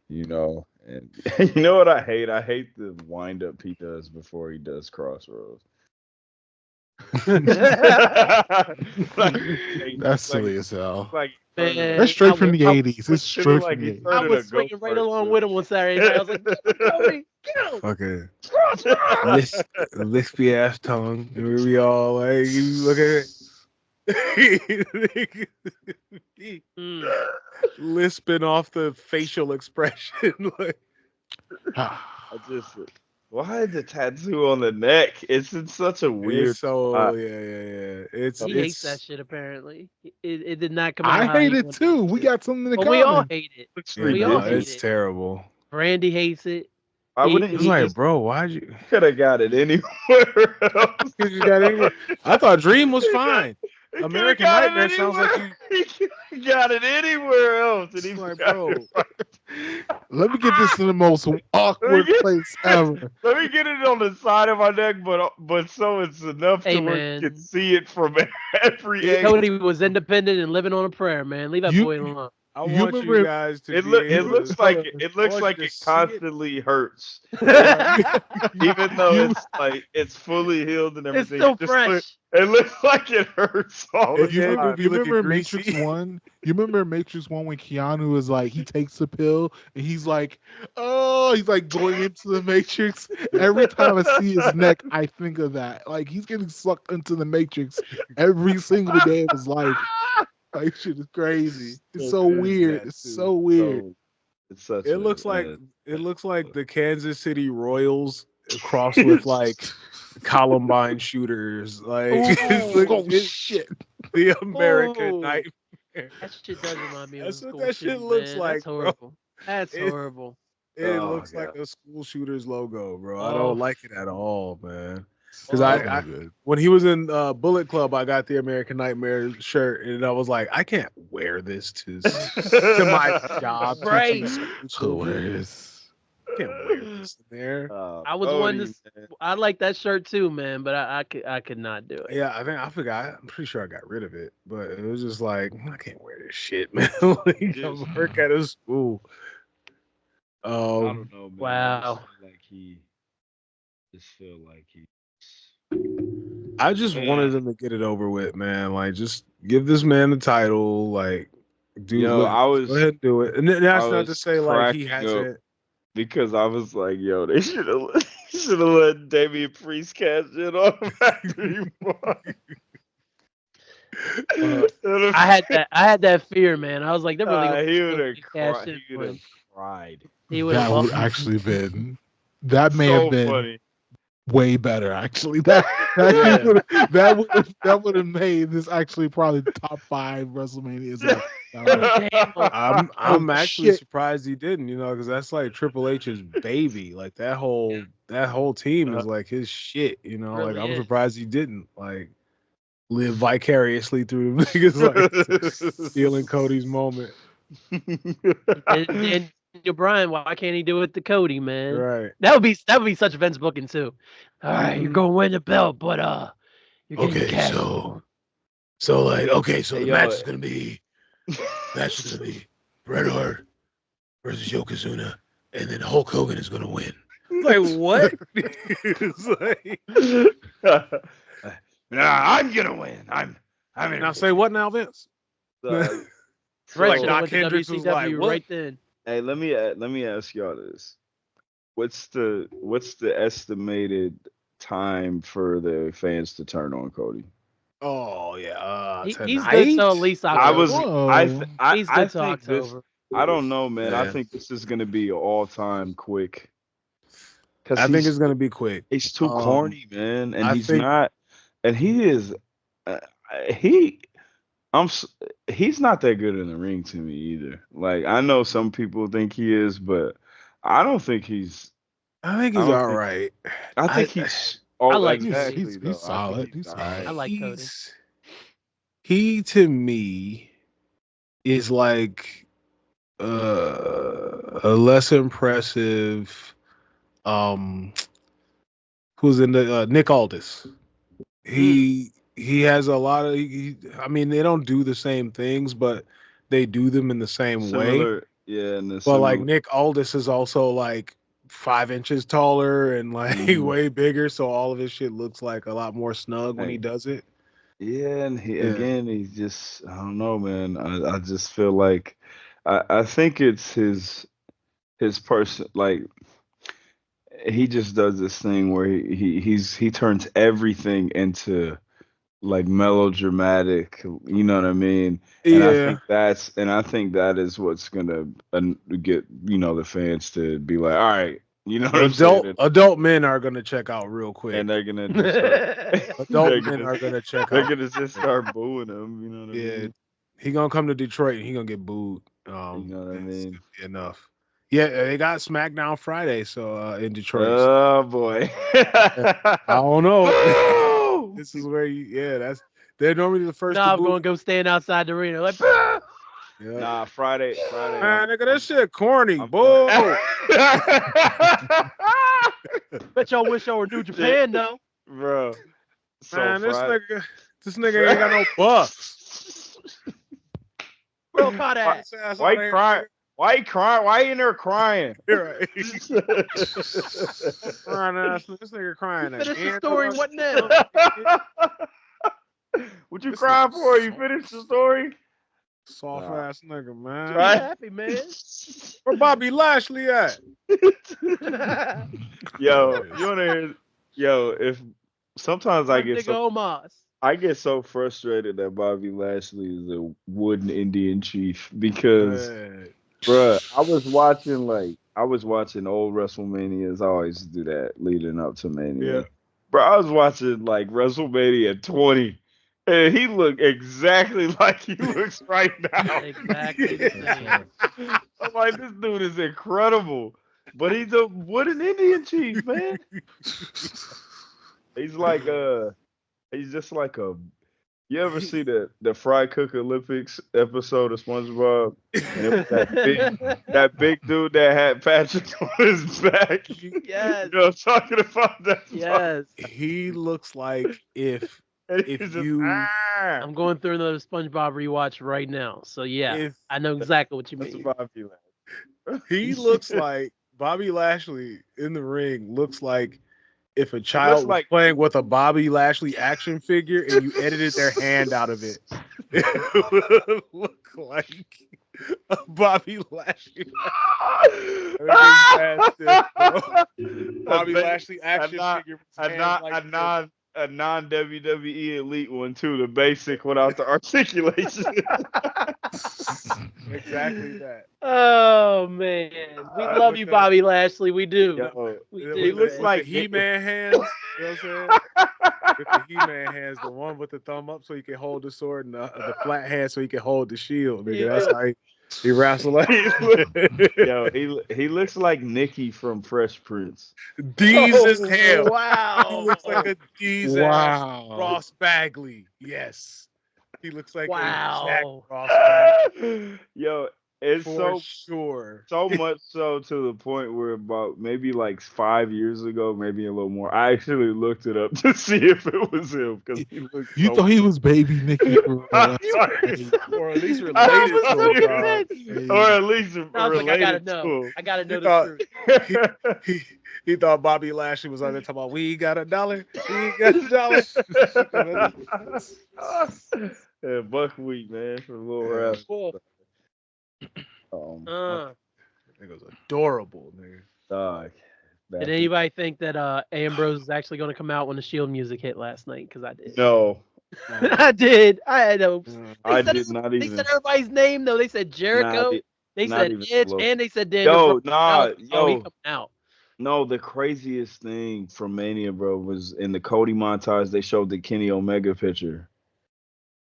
and you know what I hate? I hate the wind up he does before he does Crossroads. That's silly as hell. Man, that's straight from the 80s. It's straight from the 80s. I was swinging right along with him on Saturday night. I was like, Cody, get him. Fucking lispy ass tongue. We all like, you look at it. Lisping off the facial expression. Why the tattoo on the neck? It's in such a weird. Yeah. He hates that shit. Apparently, it did not come out. I hate it too. We got something in common. We all hate it. We all hate it. It's terrible. Randy hates it. I wouldn't. He's like, bro, why'd you? Could have got it anywhere else. I thought Dream was fine. American Nightmare sounds like he got it anywhere else, and he's like, bro. Let me get this in the most awkward place ever. Let me get it on the side of my neck, but so it's enough to where you can see it from every angle. Cody was independent and living on a prayer, man. Leave that boy alone. I want you guys to. It looks like it constantly hurts, even though it's fully healed and everything. It's still fresh. It looks like it hurts all the time. You remember Matrix 1? You remember Matrix 1 when Keanu is like, he takes a pill and he's like, oh, he's like going into the Matrix. Every time I see his neck, I think of that. Like he's getting sucked into the Matrix every single day of his life. Like shit is crazy. It's so weird. It's so weird. It looks like the Kansas City Royals crossed with like Columbine shooters. Like shit. The American Nightmare. That shit does remind me of That's what that shit looks like. That's horrible. That's horrible. It looks like a school shooter's logo, bro. I don't like it at all, man. Because when he was in Bullet Club, I got the American Nightmare shirt, and I was like, I can't wear this to my job. Right. Hilarious. I can't wear this in there. I was one to. I like that shirt too, man, but I could not do it. Yeah, I forgot. I'm pretty sure I got rid of it, but it was just like I can't wear this shit, man. Like, I work at a school. I don't know, man. Wow. I just wanted them to get it over with, man. Like, just give this man the title. Like, go ahead and do it. And that's not to say like he hasn't. Because I was like, yo, they should have let Damian Priest cash it off after he won. I had that fear, man. I was like, they're really he would have cried. He would have actually been. That may have been. Funny. way better. Actually, that would have made this actually probably top 5 WrestleManias ever. I'm actually shit. surprised he didn't, because that's like Triple H's baby. Like that whole team is like his shit. Really I'm is. surprised he didn't like live vicariously through the niggas like stealing Cody's moment. Daniel Bryan, why can't he do it to Cody, man? Right. That would be such Vince booking too. All right, you're gonna win the belt, but you're getting the Okay, cash. so Hey, the yo, match is gonna be Bret Hart versus Yokozuna, and then Hulk Hogan is gonna win. Like what? It's like, nah, I'm gonna win. I'm gonna now say what now, Vince? So, Fred like should Doc have went to Hendricks was like, WCW what? right then. hey, let me ask y'all this. What's the estimated time for the fans to turn on Cody? Oh yeah, He's good till at tonight. least I October. was Whoa. He's I good till think this. October. I don't know, man. I Yeah. think this is gonna be all time quick. Cause I think it's gonna be quick. he's too corny, man, and I he's think not. And he is. Uh, he I'm s- he's not that good in the ring to me either. Like I know some people think he is, but I don't think he's. I think I he's don't all think. right. I I think he's. I Oh, like He's Cody. exactly he's though. he's I think solid. he's He's all solid. I right. like Cody. He to me is like a less impressive um who's in the Nick Aldis. He has a lot of I mean they don't do the same things but they do them in the same way. Similar, yeah, and the But like similar. Nick Aldis is also like 5 inches taller and like Mhm. way bigger, so all of his shit looks like a lot more snug when he Hey, does it. yeah, and Yeah. he's just. I don't know, man. I just feel like. I think it's his person like he just does this thing where he turns everything into like melodramatic, you know what I mean? And Yeah. I think that is what's gonna get the fans to be like, all right, you know what I'm saying? Adult men are gonna check out real And quick. they're gonna just start Adult they're men gonna are gonna check they're out. gonna just start booing him, you know what I Yeah, mean? he gonna come to Detroit and he gonna get booed. You know what I It's mean? gonna be enough. Yeah, they got SmackDown Friday, so in Detroit. So, Oh boy. I don't know. Boo! This is where they're normally the first to Now I'm boo. gonna go stand outside the arena like, "Bah!" Yeah. Nah, Friday, Man, nigga, that shit corny. I'm going. Boo. Bet y'all wish y'all were New Japan though. Bro. So Man, Friday. this nigga ain't got no bucks. Bro, caught Why, that. This ass why out you here, crying? nigga. Why you crying? Why you in there crying? You're right. Crying ass, this nigga crying Finish the again. story. Dog. What now? What you This nigga crying for? You finished the story? soft Nah. ass nigga, man. Be Right? happy, man. Where Bobby Lashley at? Yo, you wanna hear? Yo, if sometimes My nigga Omos. I get so frustrated that Bobby Lashley is a wooden Indian chief because, Man. bruh, I was watching old WrestleManias. I always do that leading up to Yeah. Mania. Bro, I was watching like WrestleMania 20, and he looked exactly like he looks right now. Exactly the same. I'm like, this dude is incredible, but he's a wooden Indian chief, man. He's like he's just like a. You ever see the Fry Cook Olympics episode of SpongeBob? And it was that big dude that had Patrick on his back. Yes. You know what I'm talking about? That's Yes. He looks like and if he's just you I'm going through another SpongeBob rewatch right now. So yeah, if I know exactly what you that's mean. Bobby Lashley. he looks like Bobby Lashley in the ring looks like if a He looks child was like playing with a Bobby Lashley action figure and you edited their hand out of it. It would look like a Bobby Lashley. Bobby Lashley a action non figure with a his hands non like a this. non WWE elite one too, the basic without the articulation. Exactly that. Oh man, we love you, Bobby Lashley. We do. Yo, We With do. he looks the like He-Man hands. You know what I'm saying? With the He-Man hands, the one with the thumb up so you can hold the sword, and the flat hand so you can hold the shield. Nigga, that's how he wrestled. Yo, he looks like Nikki from Fresh Prince. D's as hell. He Wow. looks like a D's ass Ross Bagley. Yes, he looks like a Jack Wow. Ross Bagley Yo, it's for sure. so much so to the point where about maybe like 5 years ago, maybe a little more, I actually looked it up to see if it was him because he looked You so thought he was baby Nikki for real. I That's thought crazy. Or at least I related was to so him, dog. convinced. or at least I was like, I gotta related know. to I gotta know You the thought truth. he, he he thought Bobby Lashley was on there talking about we got $1, we got $1. him. Yeah, buckwheat, man, for a little rap. Cool. I think it was adorable, nigga. Dog. Did anybody think that Ambrose was actually going to come out when the Shield music hit last night? Because I did. No, I did. I had hopes. I did not They even. said everybody's name though. They said Not, Jericho. They not said even Edge, close. and they said Daniel. Yo, nah, Oh, he yo, coming out. no. The craziest thing from Mania, bro, was in the Cody montage. They showed the Kenny Omega picture.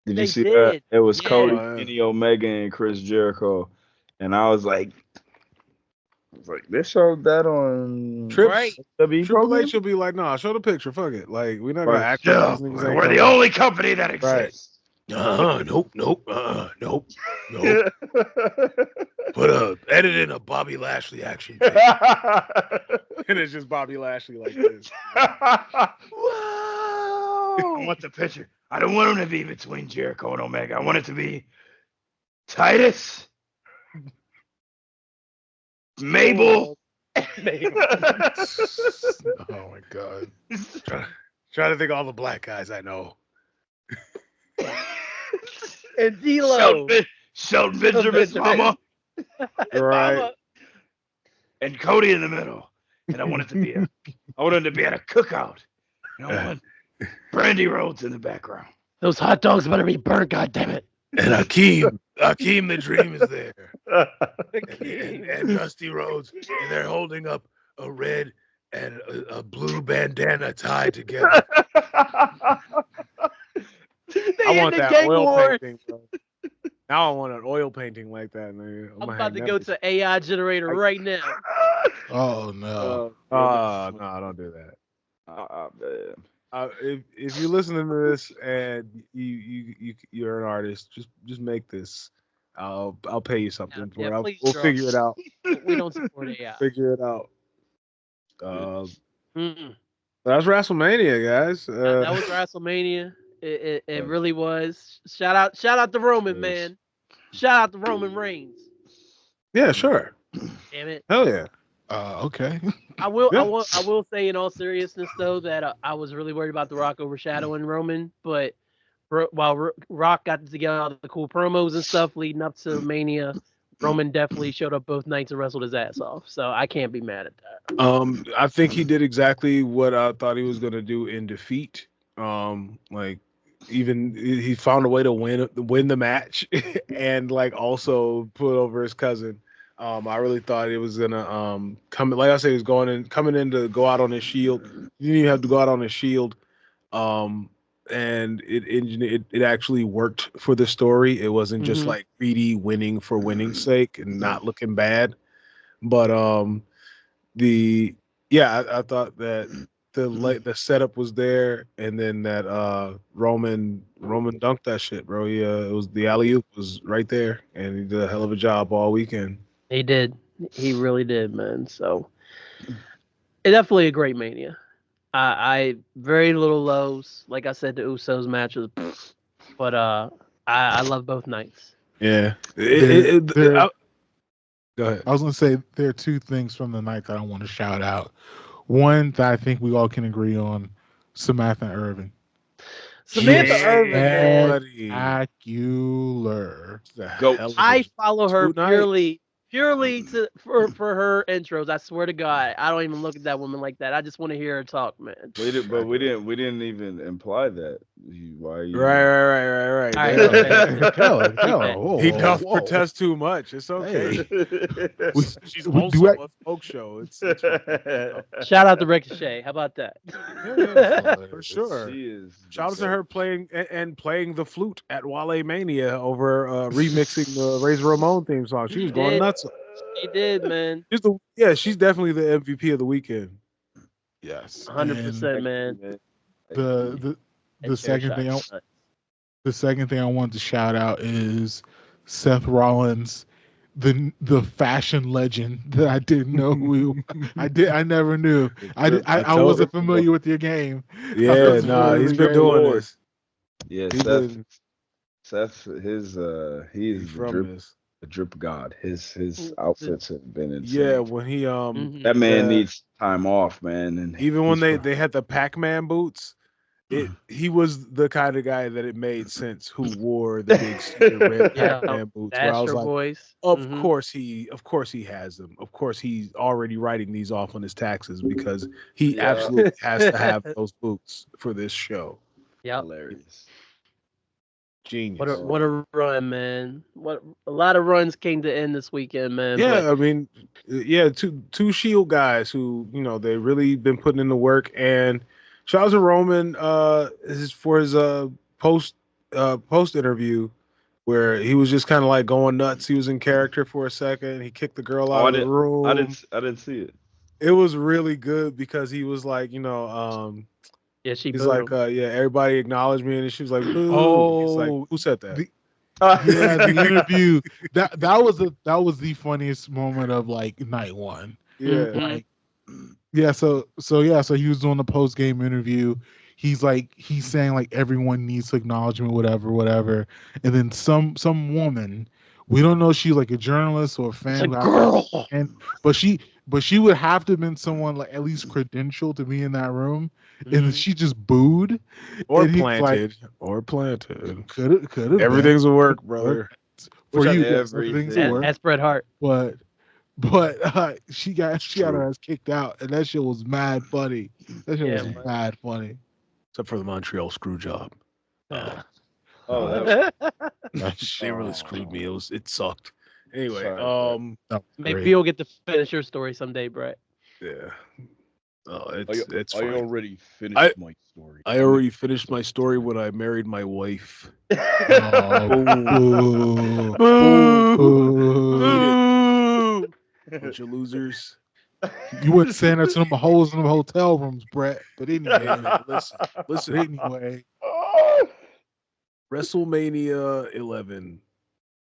Did you They see that? did. It was Yeah. Cody, Oh, yeah. Kenny Omega, and Chris Jericho, and I was like, they showed that on Trips Right. WWE Triple program. H will be like, nah, show the picture. Fuck it. Like, we're not gonna Right. act like No, these niggas ain't we're the coming. only company that Right. exists. Nope. Edit in a Bobby Lashley action tape. And it's just Bobby Lashley like this. I want the picture. I don't want him to be between Jericho and Omega. I want it to be Titus, Mabel. Oh my god. Trying to think of all the black guys I know. And D'Lo. Shelton Benjamin's Benjamin. mama, Right. Mama. and Cody in the middle. And I want it to be I want him to be at a cookout. And I want Brandy Rhodes in the background. Those hot dogs better be burnt. God damn it. And Akeem the Dream is there. Akeem. And Dusty Rhodes, and they're holding up a red and a blue bandana tied together. I want the that gang oil war. painting, bro. Now I want an oil painting like that, nigga. I'm about to go to AI generator right now. Oh no. No, don't do that. Man. If you're listening to this and you're an artist, just make this. I'll pay you something for it. please We'll draw. figure it out. We don't support AI. Figure it out. Mm-mm. That's WrestleMania, guys. That was WrestleMania. It really was. Shout out to Roman, man. Shout out to Roman Reigns. Yeah, sure. Damn it. Hell yeah. Okay. I will Yeah. say in all seriousness though that I was really worried about The Rock overshadowing Roman, but while Rock got to get all the cool promos and stuff leading up to Mania, Roman definitely showed up both nights and wrestled his ass off. So I can't be mad at that. I think he did exactly what I thought he was gonna do in defeat. Like even he found a way to win the match and like also put over his cousin. I really thought it was gonna come, like I said, he was coming in to go out on his shield. You didn't even have to go out on his shield. And it actually worked for the story. It wasn't just like greedy winning for winning's sake and not looking bad. But I thought that the setup was there, and then that Roman dunked that shit, bro. It was the alley oop was right there, and he did a hell of a job all weekend. He did. He really did, man. So it definitely a great Mania. I very little lows. Like I said, the Usos match was, but I love both nights. Yeah. Go ahead. I was gonna say there are two things from the night that I want to shout out. One that I think we all can agree on: Samantha Irvin. Samantha Irvin, man. Spectacular. I follow her Night. purely for her intros. I swear to God, I don't even look at that woman like that. I just want to hear her talk, man. We didn't even imply that. Why you? Right. All right, He doth protest too much. It's okay. She's also a smoke show. It's fine. Shout out to Ricochet. How about that? For sure. She is. Shout out to her playing the flute at Wale Mania over remixing the Razor Ramon theme song. She was going nuts. She did, man. She's definitely the MVP of the weekend. Yes, 100%, man. The second thing I wanted to shout out is Seth Rollins, the fashion legend that I didn't know who I never knew. I wasn't familiar with your game. Yeah, he's been doing this. Yeah, Seth, his he is the drip god. His outfits have been insane. Yeah, when he that man needs time off, man. And even when they had the Pac-Man boots, he was the kind of guy that it made sense who wore the big stupid red Pac-Man boots. Where I was like, Boys. of course he has them. Of course he's already writing these off on his taxes because he absolutely has to have those boots for this show. Yeah, hilarious. Genius. What a run, man. A lot of runs came to end this weekend, man. Yeah, I mean, two Shield guys who, they really been putting in the work. And shout out to Roman for his post interview where he was just kind of like going nuts. He was in character for a second. He kicked the girl out of the room. I didn't see it. It was really good because he was like, he's like, everybody acknowledged me, and she was like, boo. He's like, who said that? The interview that was the funniest moment of like night one. Yeah. So he was doing the post game interview. He's saying like everyone needs acknowledgement, whatever. And then some woman, we don't know if she's like a journalist or a fan, but she would have to have been someone like at least credentialed to be in that room, and she just booed or planted. Could have. Everything's a work, brother. For you, everything's a work. That's Bret Hart. But she got her ass kicked out, and that shit was mad funny. Mad funny. Except for the Montreal screw job. They really screwed me. It sucked. Anyway, maybe you'll get to finish your story someday, Brett. Yeah. It's I fine. already finished my story. I already finished my story when I married my wife. Bunch of losers. You wouldn't say that to them holes in the hotel rooms, Brett. But anyway, listen. Anyway, WrestleMania 11.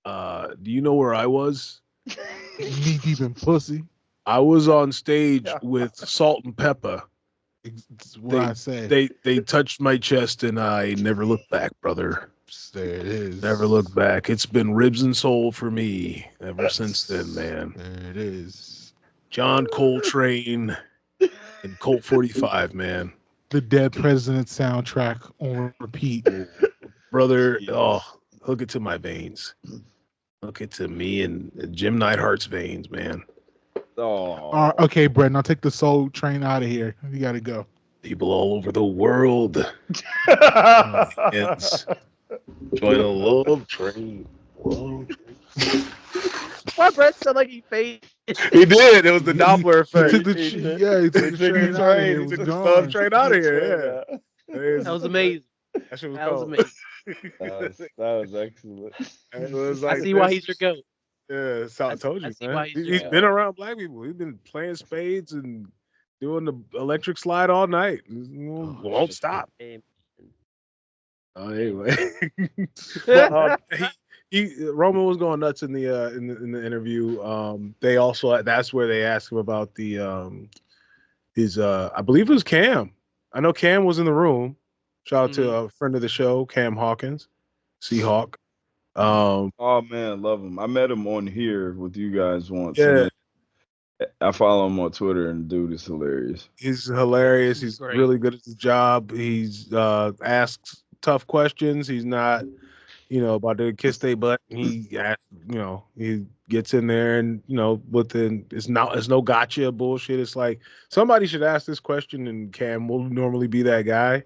Do you know where I was? Knee deep in pussy. I was on stage with Salt and Pepper. That's what I say. They touched my chest and I never looked back, brother. There it is. Never looked back. It's been ribs and soul for me ever since then, man. There it is. John Coltrane and Colt 45, man. The Dead President soundtrack on repeat. Brother, hook it to my veins. Hook it to me and Jim Neidhart's veins, man. Oh. Okay, Brett, now take the soul train out of here. You got to go. People all over the world. Join a love train. Why Brett sound like he faded? He did. It was the Doppler effect. He took the train. He took the sun train out of here. Yeah. That was amazing. That shit was That was cold. amazing. That was excellent. It was like I see why he's your goat. Yeah, I told you, see man. why He's been around black people. He's been playing spades and doing the electric slide all night. Won't stop. Anyway, Roman was going nuts in the interview. They also that's where they asked him about the his I believe it was Cam. I know Cam was in the room. Shout out to a friend of the show, Cam Hawkins, Seahawk. Oh man, love him. I met him on here with you guys once. Yeah. I follow him on Twitter, and dude is hilarious. He's hilarious. He's really good at his job. He's asks tough questions. He's not, about to kiss their butt. He he gets in there and it's no gotcha bullshit. It's like somebody should ask this question, and Cam will normally be that guy.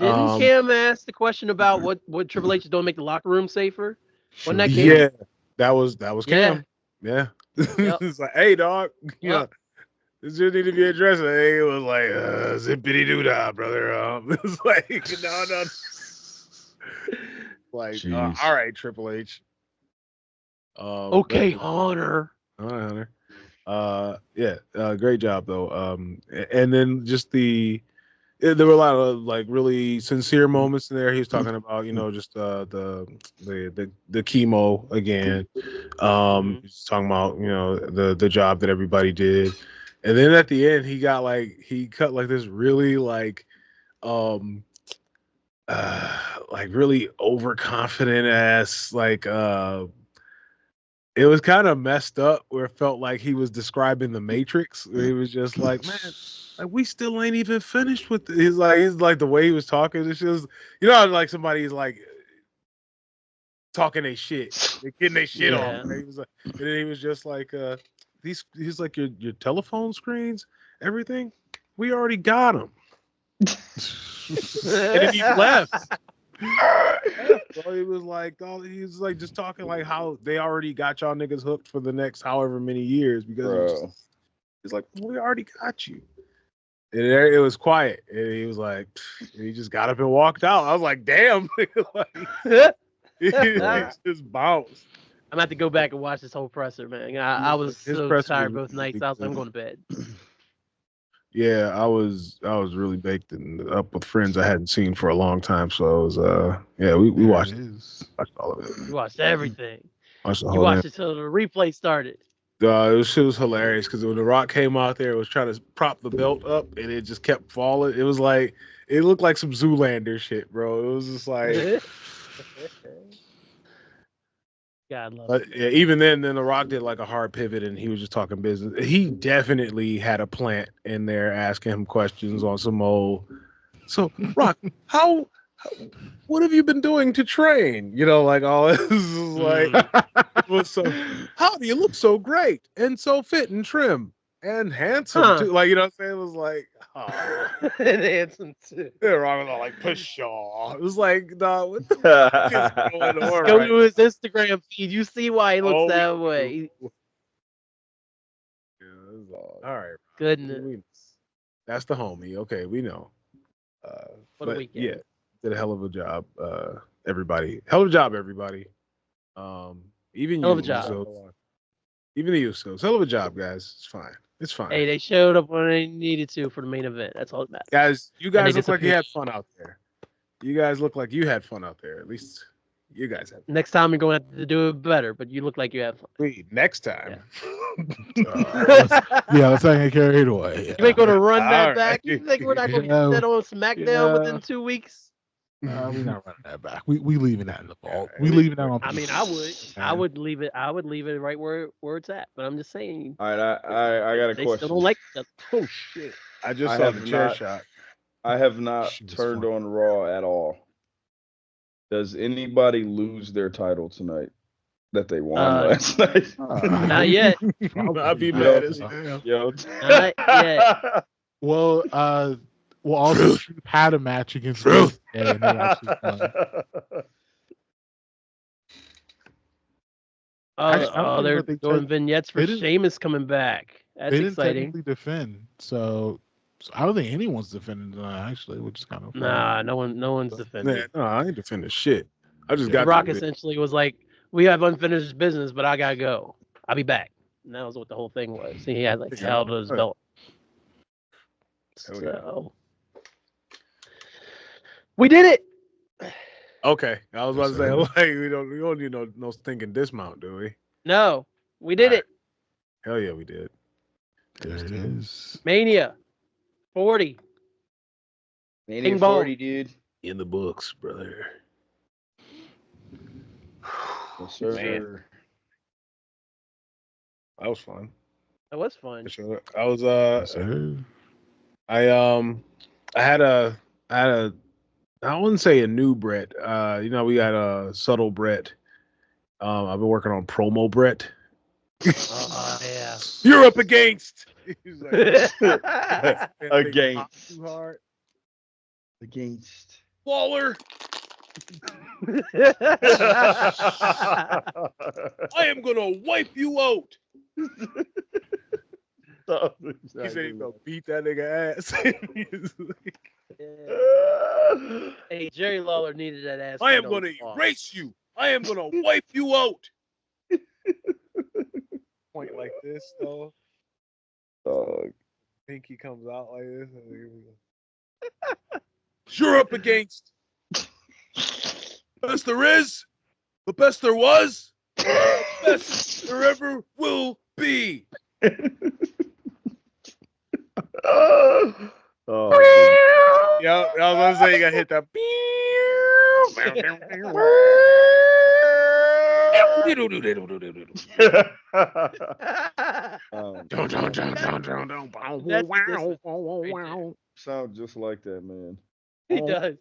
Didn't Cam ask the question about what Triple H is doing to make the locker room safer? Wasn't that Cam? Yeah, that was Cam. Yeah. Yep. It's like, hey, dog, Yep. this just need to be addressed. Hey, it was like, zippity doo dah, brother. It's like, no. Like, all right, Triple H. Okay, Hunter. All right, Hunter. Great job though. And then just there were a lot of like really sincere moments in there. He was talking about, just the chemo again. He's talking about, the job that everybody did. And then at the end he cut like this really really overconfident ass it was kind of messed up where it felt like he was describing the Matrix. He was just like, man, like we still ain't even finished with he's like the way he was talking. It's just how like somebody's like talking their shit, they're getting their shit off. Right? He was like, and then he was just like, he's like your telephone screens, everything, we already got them. And then he left. So he was like, just talking like how they already got y'all niggas hooked for the next however many years because he's like, we already got you. And it was quiet, and he was like, he just got up and walked out. I was like, damn, he just bounced. I'm gonna have to go back and watch this whole presser, man. I was so tired both nights. I was like, I'm going to bed. Yeah, I was really baked and up with friends I hadn't seen for a long time. So it was we watched all of it. You watched everything. You watched it till the replay started. It was hilarious because when The Rock came out there, it was trying to prop the belt up and it just kept falling. It was like it looked like some Zoolander shit, bro. It was just like God love it. Yeah, even then The Rock did like a hard pivot and he was just talking business. He definitely had a plant in there asking him questions on some old. So Rock, what have you been doing to train? Like all this is like it was so. How do you look so great and so fit and trim and handsome too? Like what I'm saying, it was like and handsome too. Yeah, Rock was all like pshaw. It was like, nah, what the fuck is going on? Go to his Instagram feed. You see why he looks that way. Yeah, all right. Goodness. That's the homie. Okay, we know. What a weekend. Yeah, did a hell of a job. Everybody, hell of a job, everybody. Even hell you, of a job. Even the Usos, hell of a job, guys. It's fine. It's fine. Hey, they showed up when they needed to for the main event. That's all that matters. Guys, you guys look like you had fun out there. You guys look like you had fun out there. At least you guys had fun. Next time you're going to have to do it better, but you look like you had fun. Wait, next time. Let's not get carried away. You ain't going to run that back? You think we're not going to get that on SmackDown within 2 weeks? We're not running that back. We leaving that in the vault. We leaving that on. I mean, I would leave it. I would leave it right where it's at. But I'm just saying. All right, I got a question. They still don't like that. Oh shit! I just saw the chair shot. I have not turned on Raw at all. Does anybody lose their title tonight that they won last night? Not yet. I'd be mad as hell. Yo. Not yet. Well, also had a match against Rhodes, and they actually won. They're doing vignettes for Sheamus coming back. That's they exciting. Didn't technically defend, so I don't think anyone's defending tonight, actually, which is kind of funny. Nah, no one's defending. Man, no, I ain't defending shit. I just got Rock essentially was like, "We have unfinished business, but I gotta go. I'll be back." And that was what the whole thing was. He had like held his belt. So we did it. Okay, I was about to say, like, we don't need no stinking dismount, do we? No, we did it. Hell yeah, we did. There it is. Mania 40. Mania 40, dude. In the books, brother. Yes, sir. Man. That was fun. That was fun. I was I had a I wouldn't say a new Brett. We got a subtle Brett. I've been working on promo Brett. Oh yeah. You're up against. He's like, against. Too hard. Against. Lawler, I am gonna wipe you out. He said he's gonna beat that nigga ass. Hey, Jerry Lawler needed that ass. I am gonna erase you. I am gonna wipe you out. Point like this though. Pinky comes out like this. You're up against best there is, the best there was, the best there ever will be. Yeah, I was gonna say you gotta hit that. Sound just like that, man. He does.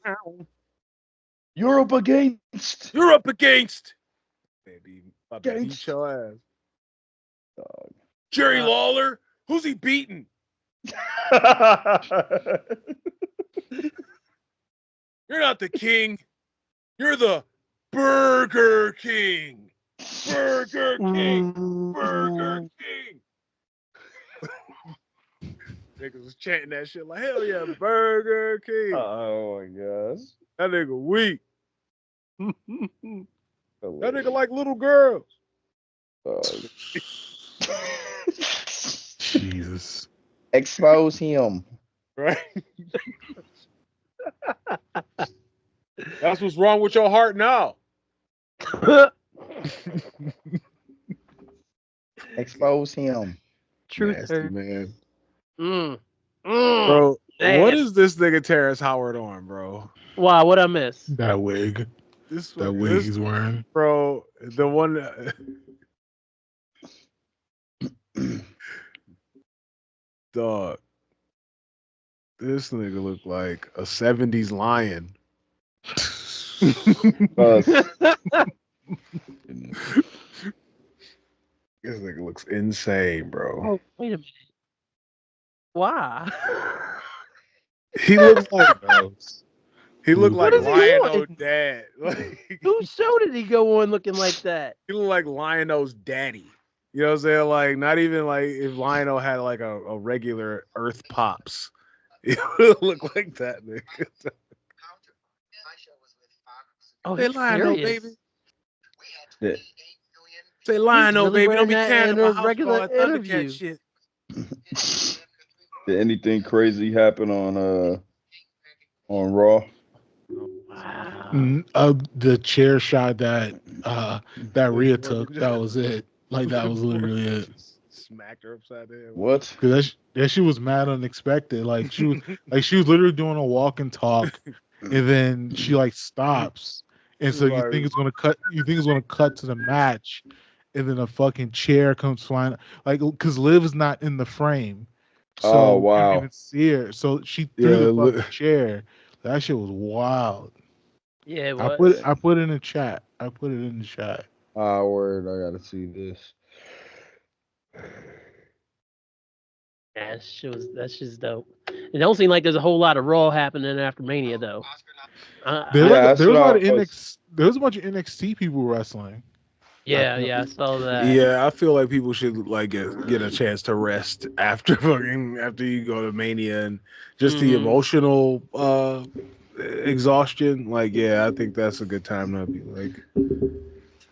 You're up against. You're up against. Baby, about to beat your ass. Jerry Lawler, who's he beating? You're not the king. You're the Burger King. Burger King. Burger King. Niggas was chanting that shit like, hell yeah, Burger King. Oh my gosh. That nigga weak. That nigga like little girls. Jesus. Expose him. Right? That's what's wrong with your heart now. Expose him. Truth, Nasty, man. Bro, Damn. what is this nigga Terrence Howard on, bro? Wow, what I miss? That wig. That wig he's wearing. Bro, the one. Dog. This nigga look like a 70s lion. This nigga looks insane, bro. Oh, wait a minute. Why? He looks like he looked like What is he Lion-O's doing? dad. Like, Whose show did he go on looking like that? he looked like Lion-O's daddy. You know what I'm saying? Like, not even like if Lion-O had like a regular Earth Pops. He would look like that, nigga. Oh, Say he's Lion-O, serious. baby. Yeah. Say Lion-O, really baby. Don't be wearing that carrying in my a house regular for all that interview. Thundercat shit. Did anything crazy happen on Raw? Wow. The chair shot that Rhea took. That was it. Like that was literally it. Smacked her upside the head. What? Because that she was mad unexpected. Like she was literally doing a walk and talk, and then she like stops, and so you think it's gonna cut. You think it's gonna cut to the match, and then a fucking chair comes flying. Like because Liv is not in the frame, so you don't even see her. So she threw the fucking chair. That shit was wild. Yeah, it was. I put it in the chat. I put it in the chat. Word. I gotta see this. Yeah, that's just dope. It don't seem like there's a whole lot of Raw happening after Mania though. There was a lot of there was a bunch of NXT people wrestling. Yeah, I saw that. Yeah, I feel like people should like get a chance to rest after you go to Mania and just the emotional exhaustion. Like, yeah, I think that's a good time to be like,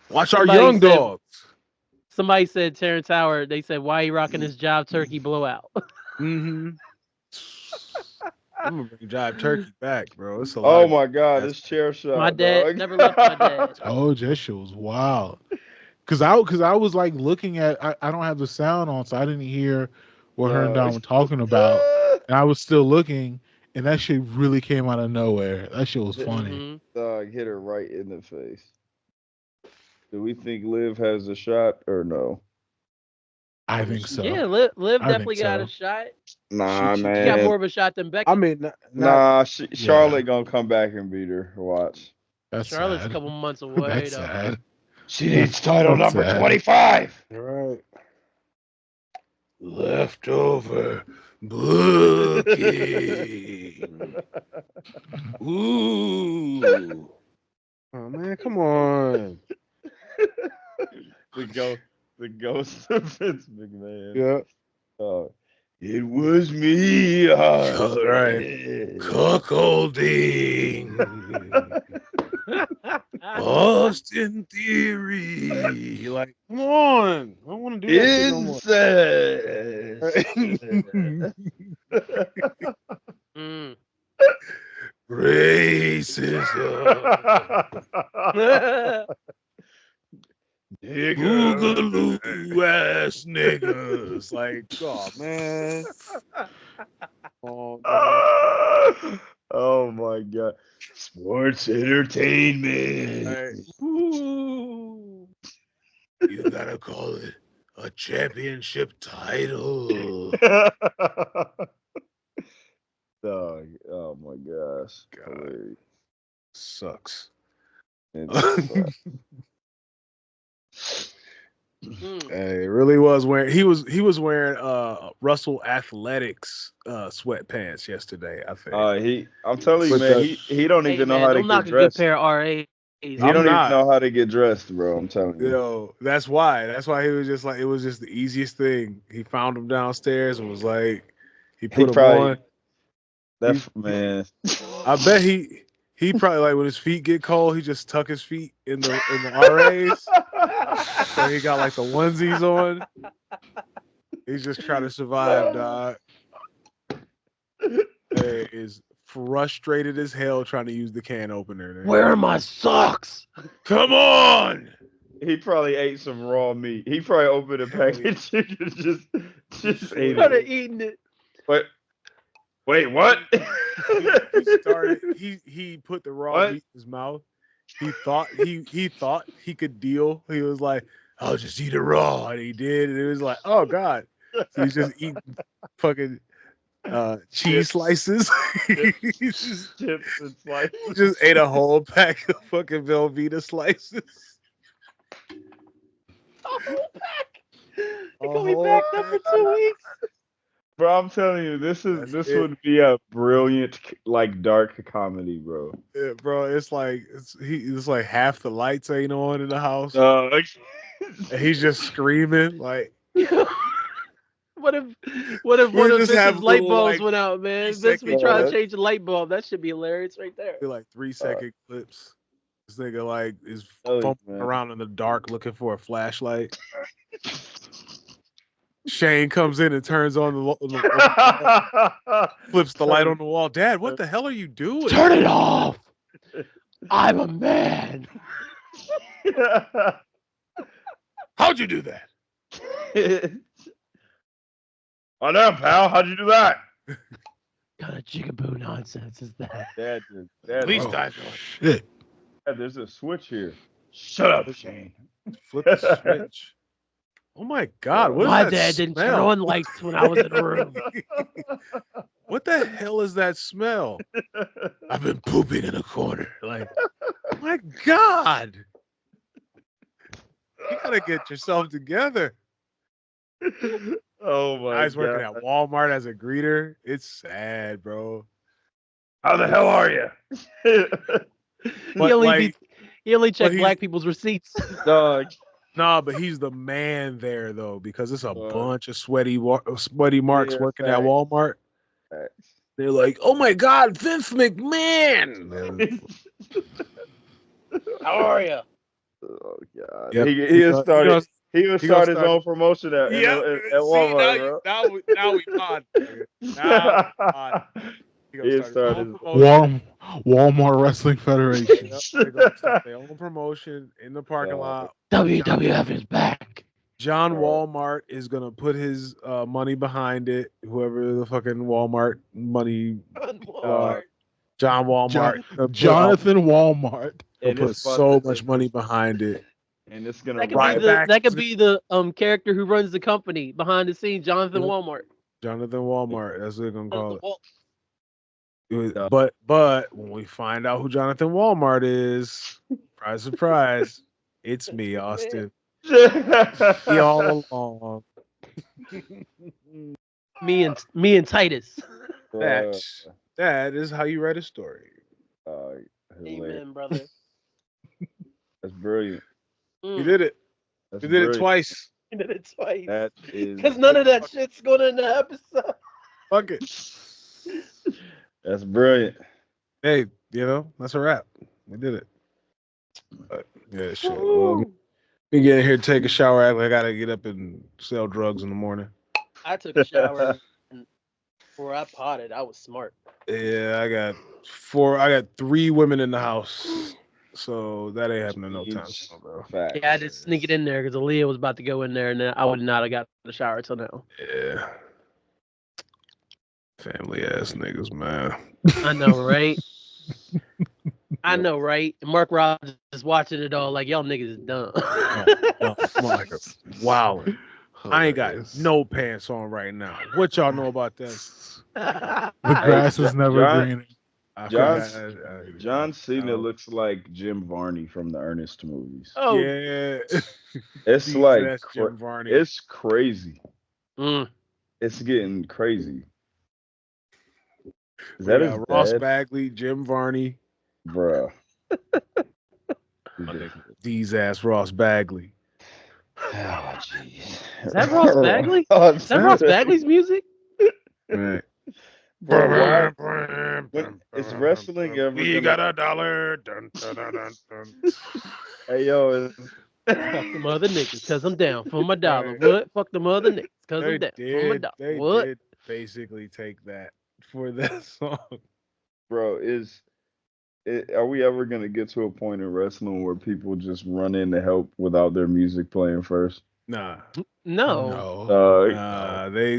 watch our young dogs. Somebody said Terrence Howard. They said, "Why he rocking his Job Turkey blowout?" I'm gonna bring Jive Turkey back, bro. It's a lot. Oh my god, this chair shot. My dad never left my dad. Oh, that shit was wild. Cause I was like looking at I don't have the sound on, so I didn't hear what her and Don were talking about, and I was still looking, and that shit really came out of nowhere. That shit was funny. Dog hit her right in the face. Do we think Liv has a shot or no? I think so. Yeah, Liv definitely got a shot. Nah, man. She got more of a shot than Becky. I mean, Charlotte gonna come back and beat her. Watch. That's Charlotte's sad. a couple months away. That's sad. She needs title number 25. Right. Leftover Booking. Ooh. Oh man, come on. The ghost of Vince McMahon. Yeah. It was me. Right. Cuckolding. Austin Theory. Like, come on. I don't want to do that shit no more. Mm. Racism. Boogaloo ass niggas. Like, oh man. Oh, Oh my god. Sports entertainment. right. Ooh. You gotta call it a championship title. Dog. Oh my gosh. God. Hilarious. Sucks. It does suck. Mm. Hey, it really was wearing. He was wearing Russell Athletics sweatpants yesterday. I think. I'm telling you, With man, the, he don't Hey even know man, how to don't get knock a good dressed. pair of RAs. He I'm don't even not. know how to get dressed, bro. I'm telling you. Yo, that's why. That's why he was just like, it was just the easiest thing. He found him downstairs and was like, he He put him probably on. that's man. I bet he probably like when his feet get cold, he just tuck his feet in the RAs. So he got like the onesies on. He's just trying to survive, dog. Hey, is frustrated as hell trying to use the can opener. Man. Where are my socks? Come on! He probably ate some raw meat. He probably opened a Hell package of chicken and just ate Started it. eating it. Wait, what? He started. He put the raw What? meat in his mouth. He thought he could deal. He was like, "I'll just eat it raw," and he did. And it was like, "Oh God!" So he's just eating fucking cheese Chips. slices. Chips, chips and slices. He just ate a whole pack of fucking Velveeta slices. A whole pack. They A gonna be whole backed up for pack. 2 weeks. Bro, I'm telling you, this That's it. would be a brilliant like dark comedy, bro. Yeah, bro, it's like it's like half the lights ain't on in the house, Uh, and he's just screaming like What if one of we just Vince's have light little bulbs like went out, man? Vince be 3 second trying to clips, change the light bulb. That should be hilarious right there. like 3 second clips. This nigga like is oh, fumbling man. around in the dark looking for a flashlight. Shane comes in and turns on flips the light on the wall. Dad, what the hell are you doing? Turn it off. I'm a man. How'd you do that? Oh no, pal, how'd you do that? What kind of jigaboo nonsense is that? Dad, These oh, guys are Shit. Dad, there's a switch here. Shut up, Shane. flip the switch. Oh my God, what is My that dad didn't turn smell? on lights when I was in a room. What the hell is that smell? I've been pooping in a corner. Like, my God. You gotta get yourself together. Oh my Guys working god. at Walmart as a greeter. It's sad, bro. How the hell are you? But like, He only checked he's black people's receipts. Dog. nah, but he's the man there though, because it's a Uh, bunch of sweaty marks yeah, working at facts, Walmart. facts. They're like, oh my God, Vince McMahon. How are you? Oh god. Yep. He has started he would He gonna start his start. own promotion at Yep. at See Walmart, bro. now we pod. Nigga. Now we pod. He gonna he start his own started promotion. Walmart Wrestling Federation. Yep. They're gonna start their own promotion in the parking lot. WWF is back. John Walmart is gonna put his money behind it. Whoever the fucking Walmart money, John Walmart, Jonathan Walmart. he'll and put it's about so to, much money behind it. and it's gonna That could Right be rival. back. that could be the character who runs the company behind the scenes, Jonathan Yep. Walmart. Jonathan Walmart. That's what they're gonna call it. Yeah. But when we find out who Jonathan Walmart is, surprise, surprise, it's me, Austin. Me all along. Me and Titus. That Bruh. that is how you write a story. Uh, hilarious. Amen, brother. That's brilliant. You Mm. did it. That's You did it brilliant. twice. I did it twice. That is Because none of that shit's going in the episode. Fuck it. that's brilliant. Hey, that's a wrap. We did it. But, yeah, shit. Well, Woo. me get in here, take a shower. Act like I gotta get up and sell drugs in the morning. I took a shower and before I potted, I was smart. Yeah, I got 3 women in the house. So that ain't happening no time Huge soon, bro. facts. Yeah, I just sneak it in there because Aaliyah was about to go in there and then I would not have got the shower till now. Yeah. Family ass niggas, man. I know, right? I Yep. know, right? And Marc Rob just watching it all like y'all niggas is dumb. No, motherfucker. Wow. I ain't got no pants on right now. What y'all know about that? The I grass is never John greener. I John forgot. John Cena uh, looks like Jim Varney from the Ernest movies. oh, yeah. It's Jeez, like that's Jim Varney. it's crazy. mm. It's getting crazy. Is We that his got Ross dad, Bagley, Jim Varney, bruh? my nigga, D's ass Ross Bagley. Oh jeez. Is that Ross Bagley? Oh, Is that Ross Bagley's music? Right. bro, why? When is wrestling ever We gonna? got a dollar. Dun, dun, dun, dun, dun. Hey yo, Fuck them other niggas, cause I'm down for my dollar. Right. What? Fuck them other niggas, cause I'm down for my dollar. They What? did basically take that for that song. bro, are we ever gonna get to a point in wrestling where people just run in to help without their music playing first? Nah. No.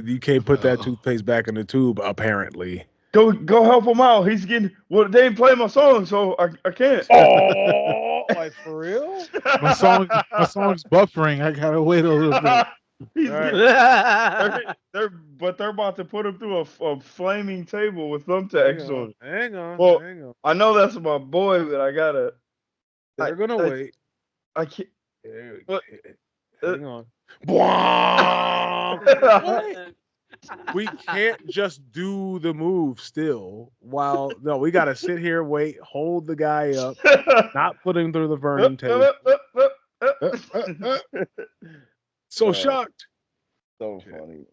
You can't put that No. toothpaste back in the tube, apparently. Go help him out. He's getting they ain't playing my song, so I can't. Oh, like for real? My song's buffering. I gotta wait a little bit. He's Right. getting, they're about to put him through a flaming table with thumbtacks on it. Hang on. Well, Hang on. I know that's my boy, but I gotta. They're gonna I- wait. I can't. There we What? go. Hang on. What? We can't just do the move still. No, we gotta sit here, wait, hold the guy up, not put him through the burning table. So shocked. So funny.